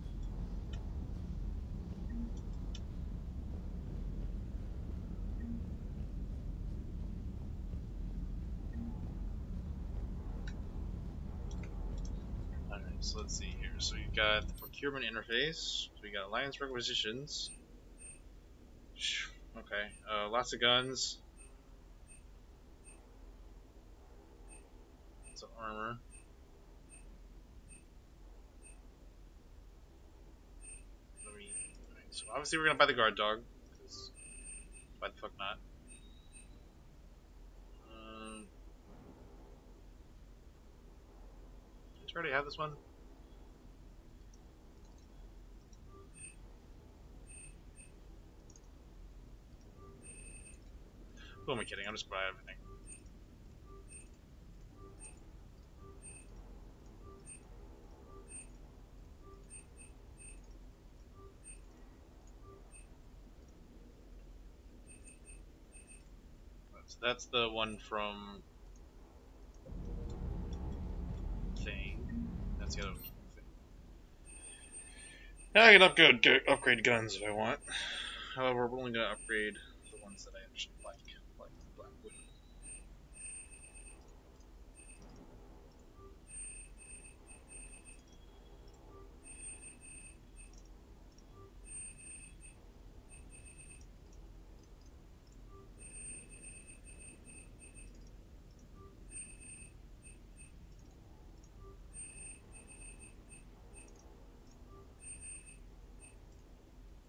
So let's see here. So you got the procurement interface. So we got alliance requisitions. Okay. Lots of guns. Lots of armor. So obviously we're gonna buy the guard dog. Because why the fuck not? Did you already have this one? Who am I kidding? I'm just buying everything. That's the one from thing. That's the other thing. Now I can upgrade guns if I want. However, we're only going to upgrade the ones that I actually like the Black Widow.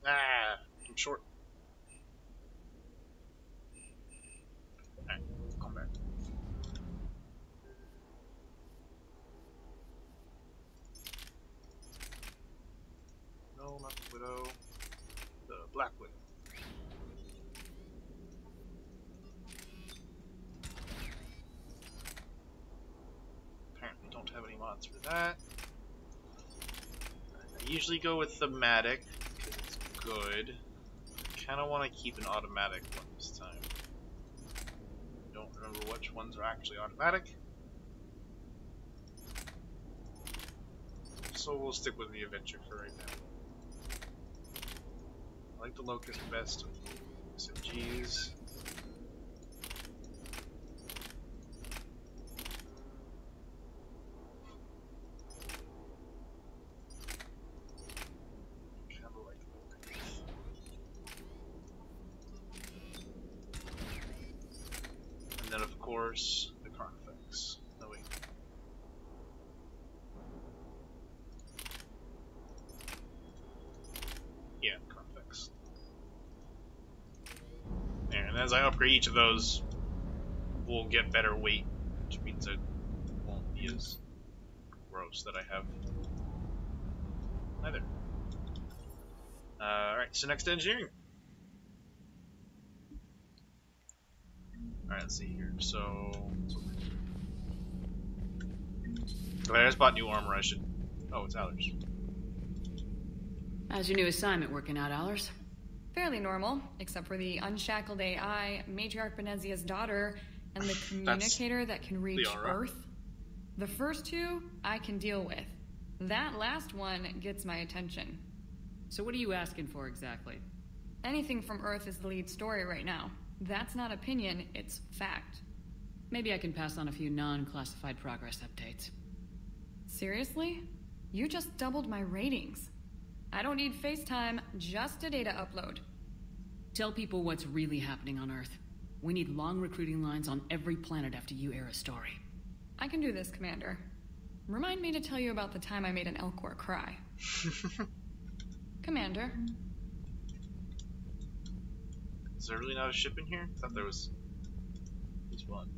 Ah, I'm short. Alright, come back. No, not the Widow. The Black Widow. Apparently don't have any mods for that. I usually go with thematic because it's good. Kind of want to keep an automatic one this time. Don't remember which ones are actually automatic. So we'll stick with the adventure for right now. I like the Locust best. SMGs. And then of course the Carnifex. Oh wait. Yeah, Carnifex. There, and as I upgrade each of those, we'll get better weight, which means it won't be as gross that I have either. Alright, so next engineering. Alright, let's see here. So I just bought new armor. I should. Oh, it's Allers. How's your new assignment working out, Allers? Fairly normal, except for the unshackled AI, Matriarch Benezia's daughter, and the communicator that can reach Earth. The first two, I can deal with. That last one gets my attention. So what are you asking for exactly? Anything from Earth is the lead story right now. That's not opinion, it's fact. Maybe I can pass on a few non-classified progress updates. Seriously? You just doubled my ratings. I don't need FaceTime, just a data upload. Tell people what's really happening on Earth. We need long recruiting lines on every planet after you air a story. I can do this, Commander. Remind me to tell you about the time I made an Elcor cry. Commander. Is there really not a ship in here? I thought there was at least one.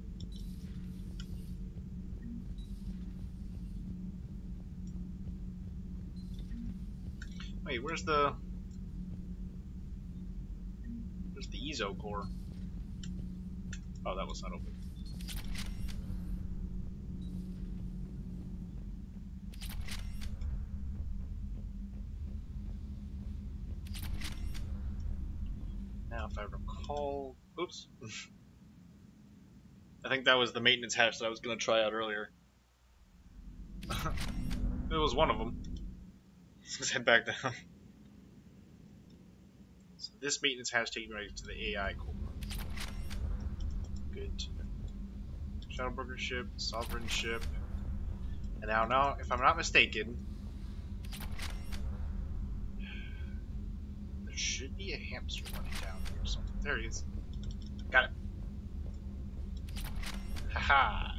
Wait, where's the Ezo core? Oh, that was not open. Now, if I recall, oops. I think that was the maintenance hatch that I was going to try out earlier. It was one of them. Let's head back down. So this maintenance hatch taking me right to the AI core. Good. Shadowbroker ship, Sovereign ship. And now, if I'm not mistaken, there should be a hamster running down here or something. There he is. Got it. Haha.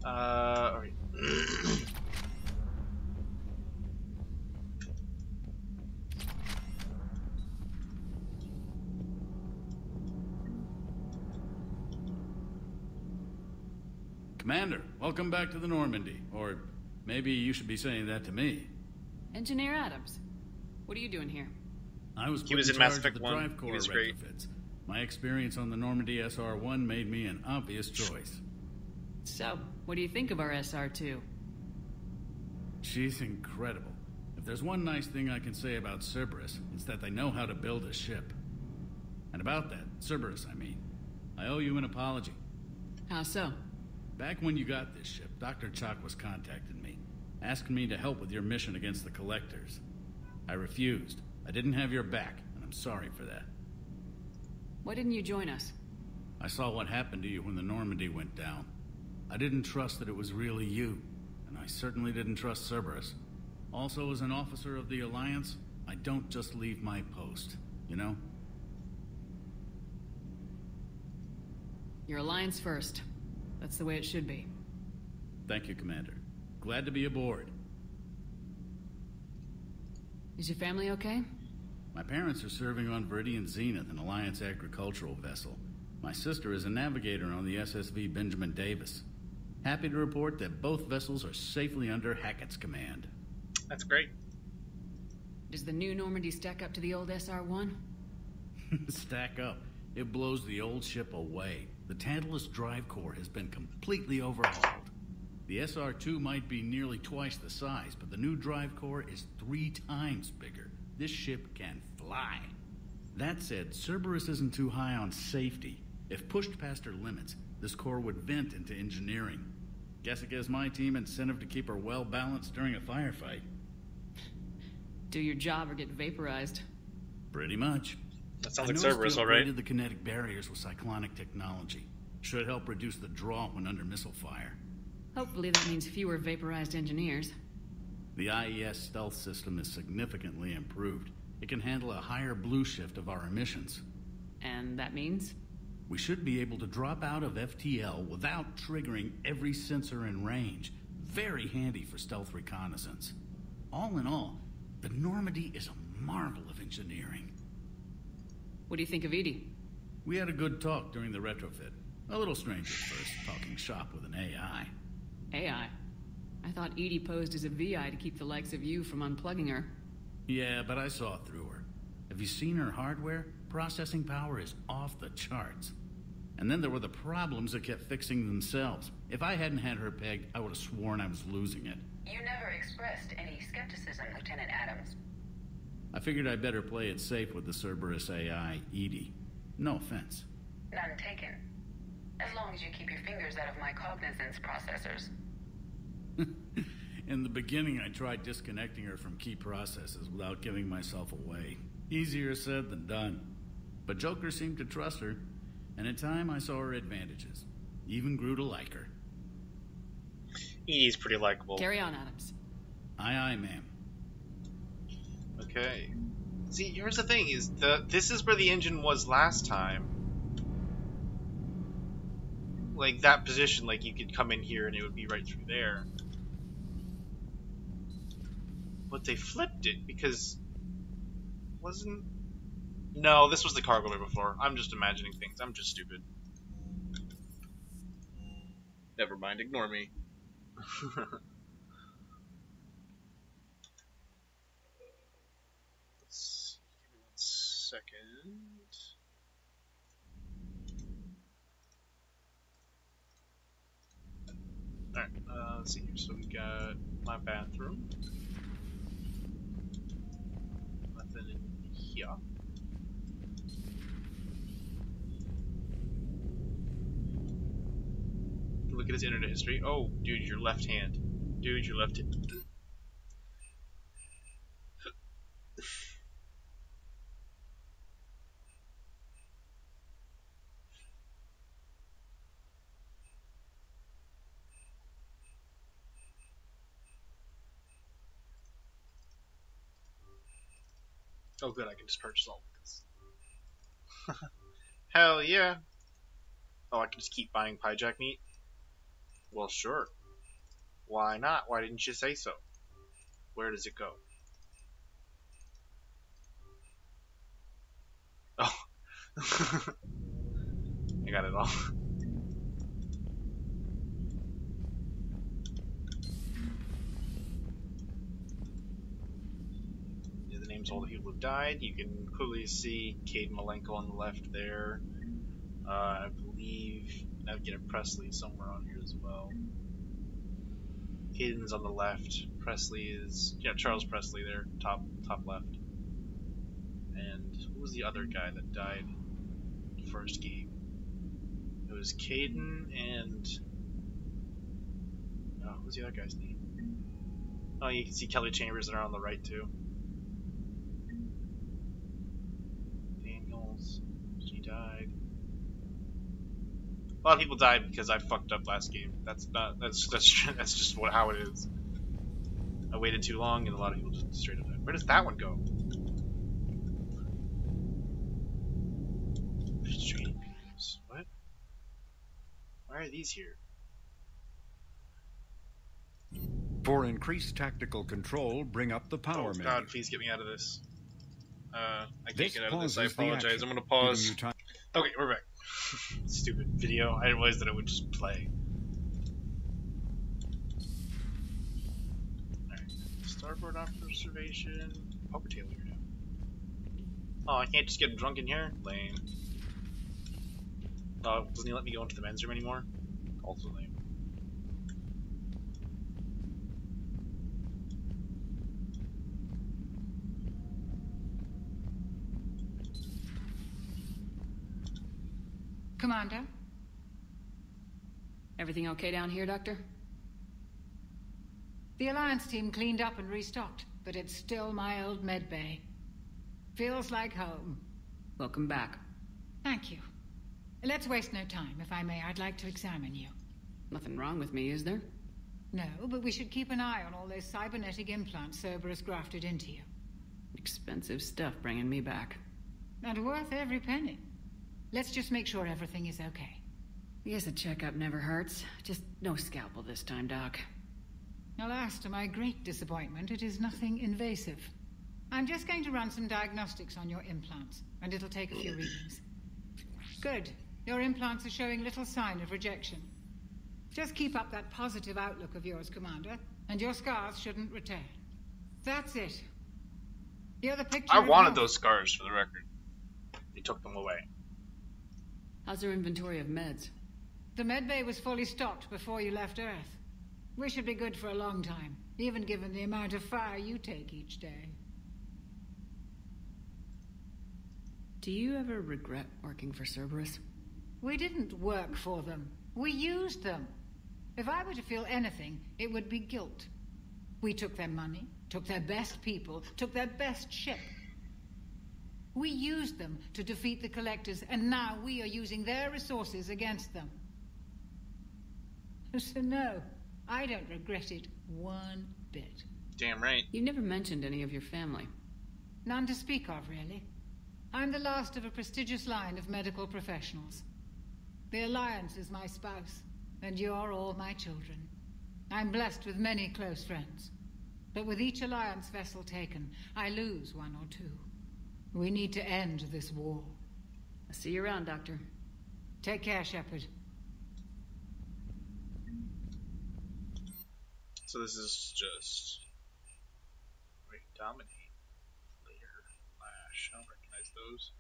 Alright. Commander, welcome back to the Normandy. Or maybe you should be saying that to me. Engineer Adams, what are you doing here? He was in Mass Effect 1. He was great. My experience on the Normandy SR-1 made me an obvious choice. So, what do you think of our SR-2? She's incredible. If there's one nice thing I can say about Cerberus, it's that they know how to build a ship. And about that, Cerberus, I mean, I owe you an apology. How so? Back when you got this ship, Dr. Chalk was contacting me, asking me to help with your mission against the Collectors. I refused. I didn't have your back, and I'm sorry for that. Why didn't you join us? I saw what happened to you when the Normandy went down. I didn't trust that it was really you, and I certainly didn't trust Cerberus. Also, as an officer of the Alliance, I don't just leave my post, you know? Your Alliance first. That's the way it should be. Thank you, Commander. Glad to be aboard. Is your family okay? My parents are serving on Viridian Zenith, an Alliance agricultural vessel. My sister is a navigator on the SSV Benjamin Davis. Happy to report that both vessels are safely under Hackett's command. That's great. Does the new Normandy stack up to the old SR-1? Stack up. It blows the old ship away. The Tantalus drive core has been completely overhauled. The SR2 might be nearly twice the size, but the new drive core is 3 times bigger. This ship can fly. That said, Cerberus isn't too high on safety. If pushed past her limits, this core would vent into engineering. Guess it gives my team incentive to keep her well balanced during a firefight. Do your job or get vaporized. Pretty much. That sounds like Cerberus, all right. I noticed you upgraded the kinetic barriers with cyclonic technology. Should help reduce the draw when under missile fire. Hopefully that means fewer vaporized engineers. The IES stealth system is significantly improved. It can handle a higher blue shift of our emissions. And that means? We should be able to drop out of FTL without triggering every sensor in range. Very handy for stealth reconnaissance. All in all, the Normandy is a marvel of engineering. What do you think of Edie? We had a good talk during the retrofit. A little strange at first, talking shop with an AI. AI? I thought Edie posed as a VI to keep the likes of you from unplugging her. Yeah, but I saw through her. Have you seen her hardware? Processing power is off the charts. And then there were the problems that kept fixing themselves. If I hadn't had her pegged, I would have sworn I was losing it. You never expressed any skepticism, Lieutenant Adams. I figured I'd better play it safe with the Cerberus AI, Edie. No offense. None taken. As long as you keep your fingers out of my cognizance processors. In the beginning, I tried disconnecting her from key processes without giving myself away. Easier said than done. But Joker seemed to trust her, and in time I saw her advantages. Even grew to like her. Edie's pretty likable. Carry on, Adams. Aye, aye, ma'am. Okay. See, here's the thing, is this is where the engine was last time. Like, that position, like, you could come in here and it would be right through there. But they flipped it, because... wasn't... No, this was the cargo bay before. I'm just imagining things. I'm just stupid. Never mind, ignore me. Let's give me 1 second. Alright, let's see here. So we got my bathroom. Nothing in here. Look at his internet history. Oh, dude, your left hand. Dude, your left hand. Oh, good, I can just purchase all of this. Hell yeah. Oh, I can just keep buying pie jack meat? Well, sure. Why not? Why didn't you say so? Where does it go? Oh. I got it all. Yeah, the names of all the people who died. You can clearly see Cade Malenko on the left there. I believe Navigator Presley somewhere on here as well. Hayden's on the left. Presley is, yeah, Charles Presley there, top left. And who was the other guy that died in the first game? It was Caden and what was the other guy's name? Oh, you can see Kelly Chambers there on the right too. Daniels, she died. A lot of people died because I fucked up last game. That's just how it is. I waited too long and a lot of people just straight up died. Where does that one go? Training periods. What? Why are these here? For increased tactical control, bring up the power menu. God, please get me out of this. I can't get out of this. I apologize. I'm gonna pause. Okay, we're back. Stupid video. I didn't realize that it would just play. Alright. Starboard observation. Poker table here now. Oh, I can't just get drunk in here? Lame. Oh, doesn't he let me go into the men's room anymore? Also lame. Commander? Everything okay down here, Doctor? The Alliance team cleaned up and restocked, but it's still my old medbay. Feels like home. Welcome back. Thank you. Let's waste no time. If I may, I'd like to examine you. Nothing wrong with me, is there? No, but we should keep an eye on all those cybernetic implants Cerberus grafted into you. Expensive stuff bringing me back. And worth every penny. Let's just make sure everything is okay. Yes, a checkup never hurts. Just no scalpel this time, Doc. Alas, to my great disappointment, it is nothing invasive. I'm just going to run some diagnostics on your implants, and it'll take a few readings. Good. Your implants are showing little sign of rejection. Just keep up that positive outlook of yours, Commander, and your scars shouldn't return. That's it. You're the picture. I wanted those scars, for the record. They took them away. How's their inventory of meds? The medbay was fully stocked before you left Earth. We should be good for a long time, even given the amount of fire you take each day. Do you ever regret working for Cerberus? We didn't work for them. We used them. If I were to feel anything, it would be guilt. We took their money, took their best people, took their best ship. We used them to defeat the Collectors, and now we are using their resources against them. So no, I don't regret it one bit. Damn right. You never mentioned any of your family. None to speak of, really. I'm the last of a prestigious line of medical professionals. The Alliance is my spouse, and you're all my children. I'm blessed with many close friends. But with each Alliance vessel taken, I lose one or two. We need to end this war. I'll see you around, Doctor. Take care, Shepard. So this is just... Wait, dominate. Later. Flash. I don't recognize those.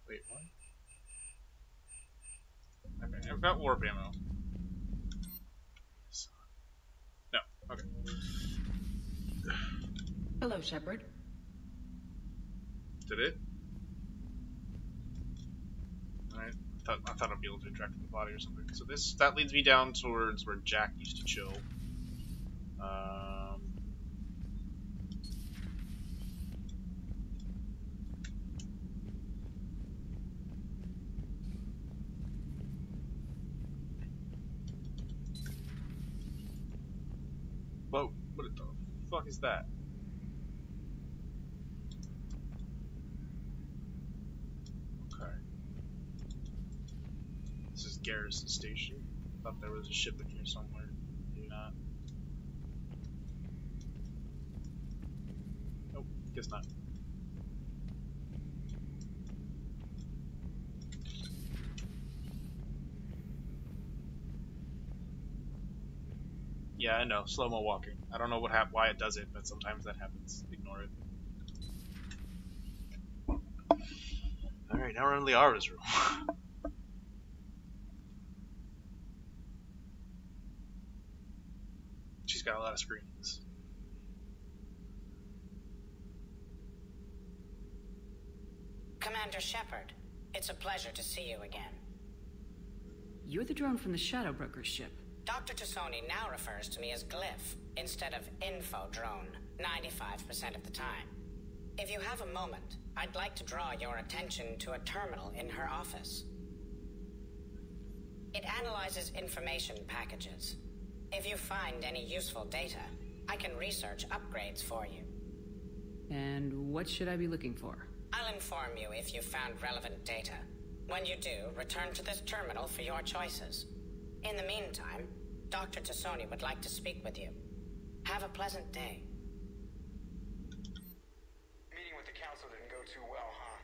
Wait, what? Okay, I've got warp ammo. No, okay. Hello, Shepard. Did it? Alright. I thought I'd be able to interact with the body or something. So that leads me down towards where Jack used to chill. Whoa, what the fuck is that? Okay. This is Garrison Station. Thought there was a ship in here somewhere. Maybe not. Nope, guess not. Yeah, I know. Slow-mo walking. I don't know why it does it, but sometimes that happens. Ignore it. Alright, now we're in Liara's room. She's got a lot of screens. Commander Shepard, it's a pleasure to see you again. You're the drone from the Shadow Broker's ship. Dr. Tassoni now refers to me as Glyph instead of Info Drone 95% of the time. If you have a moment, I'd like to draw your attention to a terminal in her office. It analyzes information packages. If you find any useful data, I can research upgrades for you. And what should I be looking for? I'll inform you if you found relevant data. When you do, return to this terminal for your choices. In the meantime, Dr. Tassoni would like to speak with you. Have a pleasant day. Meeting with the council didn't go too well, huh?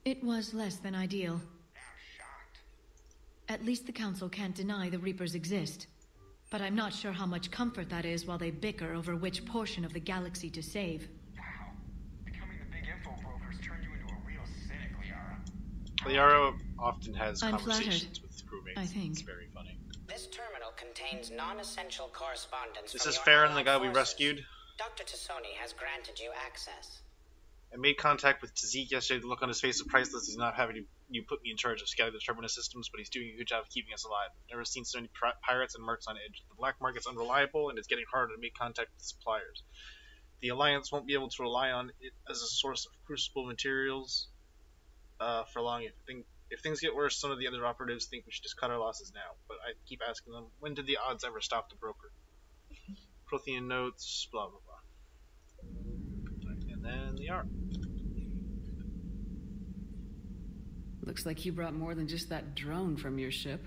It was less than ideal. I'm shocked. At least the council can't deny the Reapers exist. But I'm not sure how much comfort that is while they bicker over which portion of the galaxy to save. Wow. Becoming the big info brokers turned you into a real cynic, Liara. Liara often has I'm conversations flattered, with crewmates. I think. It's very funny. This terminal contains non-essential correspondence. This from is your Farron, the allied guy we forces. rescued. Dr. Tassoni has granted you access. I made contact with Tazik yesterday. The look on his face is priceless. He's not having you put me in charge of scattering the terminus systems, but he's doing a good job of keeping us alive. I've never seen so many pirates and mercs on edge. The black market's unreliable, and it's getting harder to make contact with suppliers. The Alliance won't be able to rely on it as a source of crucible materials for long. If things get worse, some of the other operatives think we should just cut our losses now. But I keep asking them, when did the odds ever stop the broker? Prothean notes, blah blah blah. And then the art. Looks like you brought more than just that drone from your ship.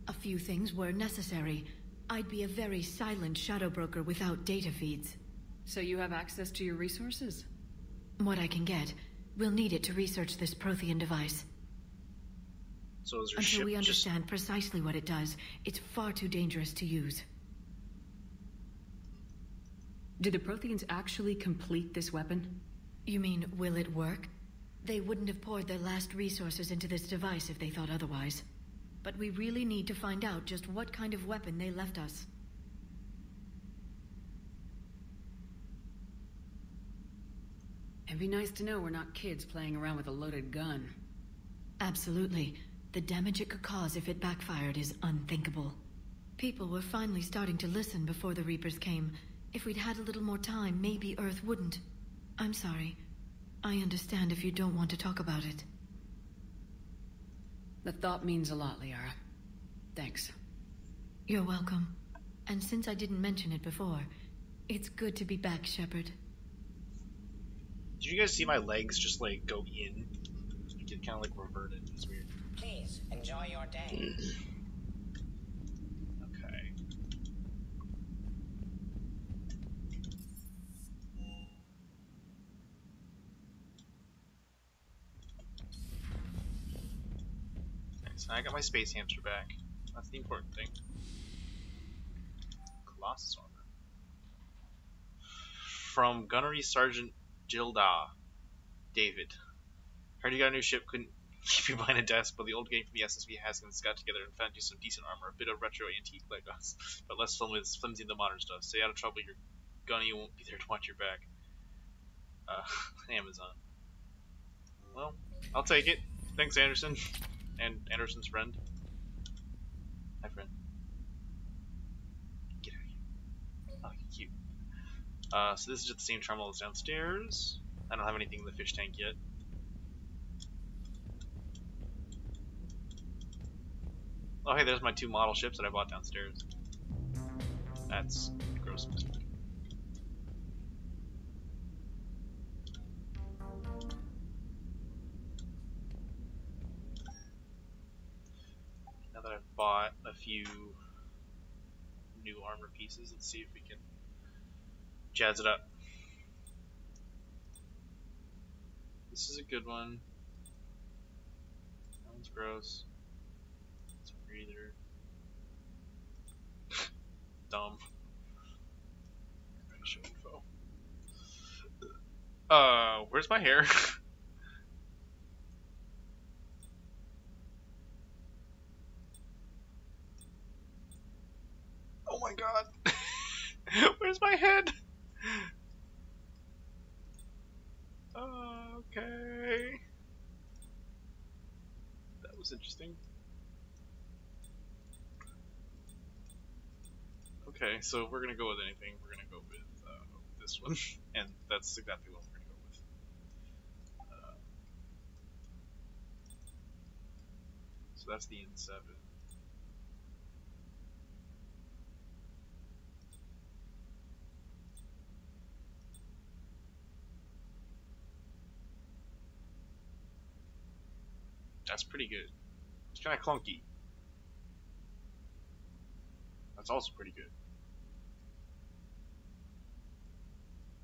A few things were necessary. I'd be a very silent shadow broker without data feeds. So you have access to your resources? What I can get. We'll need it to research this Prothean device. So is your Until ship we understand precisely what it does, it's far too dangerous to use. Did the Protheans actually complete this weapon? You mean, will it work? They wouldn't have poured their last resources into this device if they thought otherwise. But we really need to find out just what kind of weapon they left us. It'd be nice to know we're not kids playing around with a loaded gun. Absolutely. The damage it could cause if it backfired is unthinkable. People were finally starting to listen before the Reapers came. If we'd had a little more time, maybe Earth wouldn't. I'm sorry. I understand if you don't want to talk about it. The thought means a lot, Liara. Thanks. You're welcome. And since I didn't mention it before, it's good to be back, Shepard. Did you guys see my legs just like go in? It kind of like reverted. It's weird. Please enjoy your day. Okay. So I got my space hamster back. That's the important thing. Colossus armor. From Gunnery Sergeant Gilda. David. Heard you got a new ship, couldn't keep you behind a desk, but the old gang from the SSV Haskins got together and found you some decent armor, a bit of retro antique like us, but less flimsy than the modern stuff. Stay out of trouble, your gunny won't be there to watch your back. Amazon. Well, I'll take it. Thanks, Anderson. And Anderson's friend. Hi, friend. Get out of here. Oh, you're cute. So this is just the same terminal as downstairs. I don't have anything in the fish tank yet. Oh, hey, there's my 2 model ships that I bought downstairs. That's a gross mistake. Now that I've bought a few new armor pieces, let's see if we can jazz it up. This is a good one. That one's gross. It's a breather. Dumb. Show info. Where's my hair? Oh my god. Where's my head? Okay. That was interesting. Okay, so we're gonna go with anything. We're gonna go with this one, and that's exactly what we're gonna go with. So that's the N7. That's pretty good. It's kind of clunky. That's also pretty good.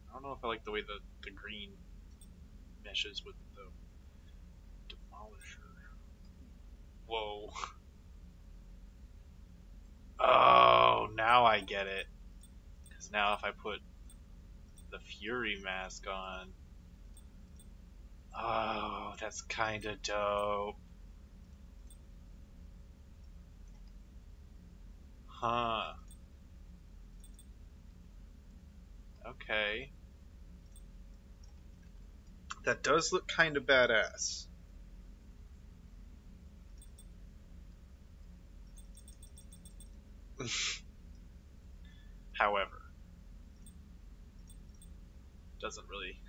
I don't know if I like the way the green meshes with the Demolisher. Whoa. Oh, now I get it. Because now if I put the Fury mask on... Oh, that's kinda dope. Huh. Okay. That does look kind of badass. However, doesn't really.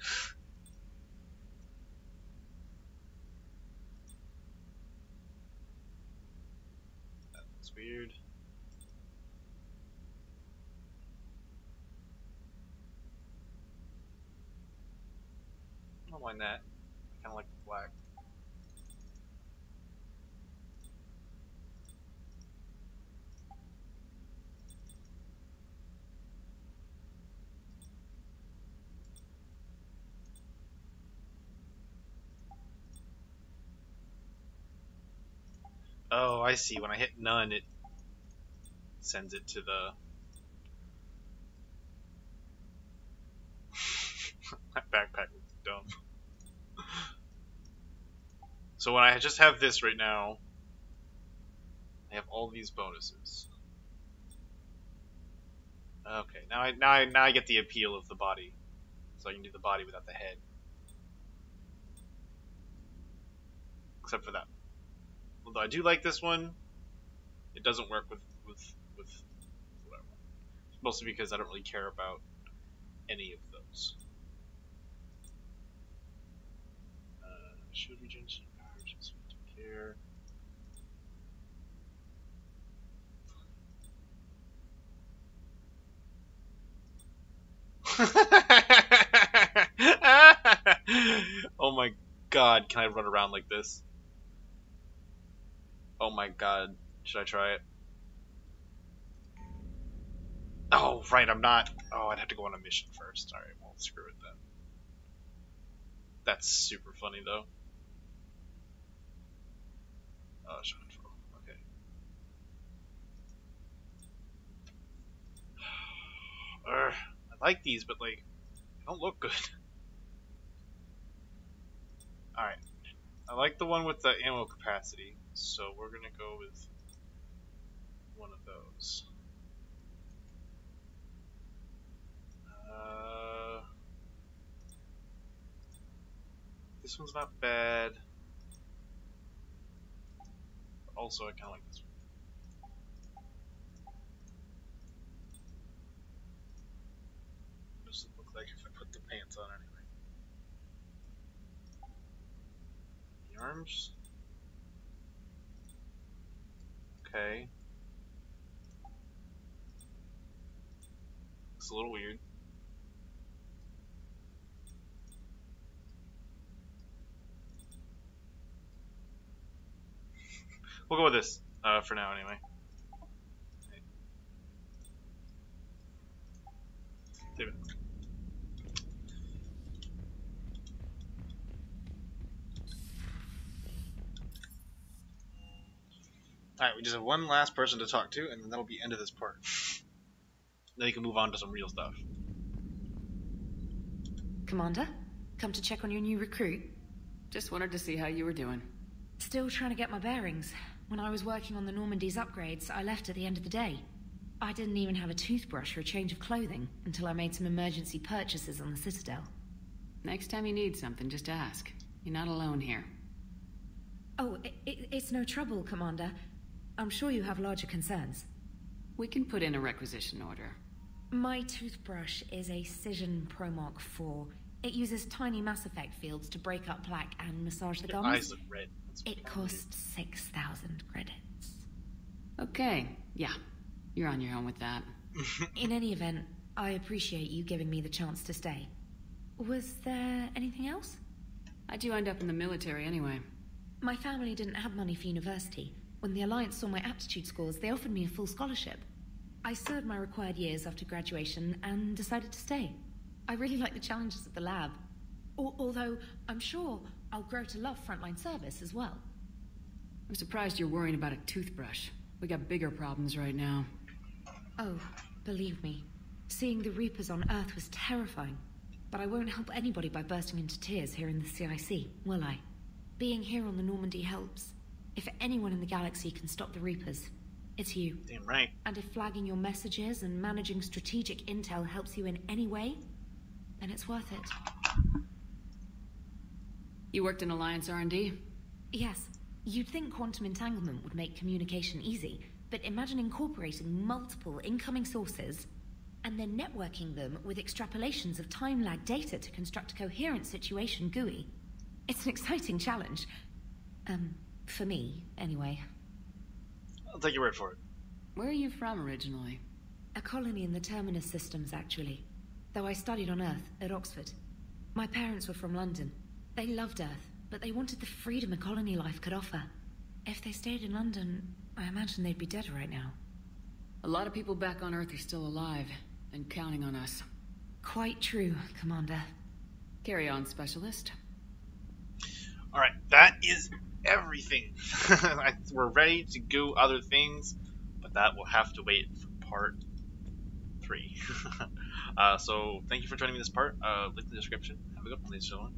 That looks weird. I don't mind that. I kind of like the black. Oh, I see. When I hit none, it sends it to the... That backpack looks dumb. So when I just have this right now, I have all these bonuses. Okay, now I get the appeal of the body. So I can do the body without the head. Except for that. Although I do like this one, it doesn't work with what I want. Mostly because I don't really care about any of those. Should regeneration power, just don't care. Oh my god, can I run around like this? Oh my god, should I try it? Oh, right, I'm not. Oh, I'd have to go on a mission first. Alright, well, screw it then. That's super funny, though. Oh, show control. Okay. I like these, but, like, they don't look good. Alright. I like the one with the ammo capacity, so we're gonna go with one of those. This one's not bad. Also, I kind of like this one. What does it look like if I put the pants on anyway? The arms? Okay. Looks a little weird. We'll go with this for now, anyway. Save it. Alright, we just have one last person to talk to, and then that'll be the end of this part. Then you can move on to some real stuff. Commander, come to check on your new recruit? Just wanted to see how you were doing. Still trying to get my bearings. When I was working on the Normandy's upgrades, I left at the end of the day. I didn't even have a toothbrush or a change of clothing until I made some emergency purchases on the Citadel. Next time you need something, just ask. You're not alone here. Oh, it's no trouble, Commander. I'm sure you have larger concerns. We can put in a requisition order. My toothbrush is a Cision Pro Mark 4. It uses tiny Mass Effect fields to break up plaque and massage the gums. Your eyes look red. It costs 6,000 credits. Okay, yeah. You're on your own with that. In any event, I appreciate you giving me the chance to stay. Was there anything else? How'd you end up in the military anyway? My family didn't have money for university. When the Alliance saw my aptitude scores, they offered me a full scholarship. I served my required years after graduation and decided to stay. I really like the challenges of the lab. Although, I'm sure I'll grow to love frontline service as well. I'm surprised you're worrying about a toothbrush. We got bigger problems right now. Oh, believe me. Seeing the Reapers on Earth was terrifying. But I won't help anybody by bursting into tears here in the CIC, will I? Being here on the Normandy helps. If anyone in the galaxy can stop the Reapers, it's you. Damn right. And if flagging your messages and managing strategic intel helps you in any way, then it's worth it. You worked in Alliance R&D? Yes. You'd think quantum entanglement would make communication easy, but imagine incorporating multiple incoming sources and then networking them with extrapolations of time-lag data to construct a coherent situation GUI. It's an exciting challenge. For me, anyway. I'll take your word for it. Where are you from originally? A colony in the Terminus systems, actually. Though I studied on Earth, at Oxford. My parents were from London. They loved Earth, but they wanted the freedom a colony life could offer. If they stayed in London, I imagine they'd be dead right now. A lot of people back on Earth are still alive, and counting on us. Quite true, Commander. Carry on, Specialist. Alright, that is everything. We're ready to go other things, but that will have to wait for part 3. So, thank you for joining me this part. Link in the description. Have a good one, ladies and gentlemen.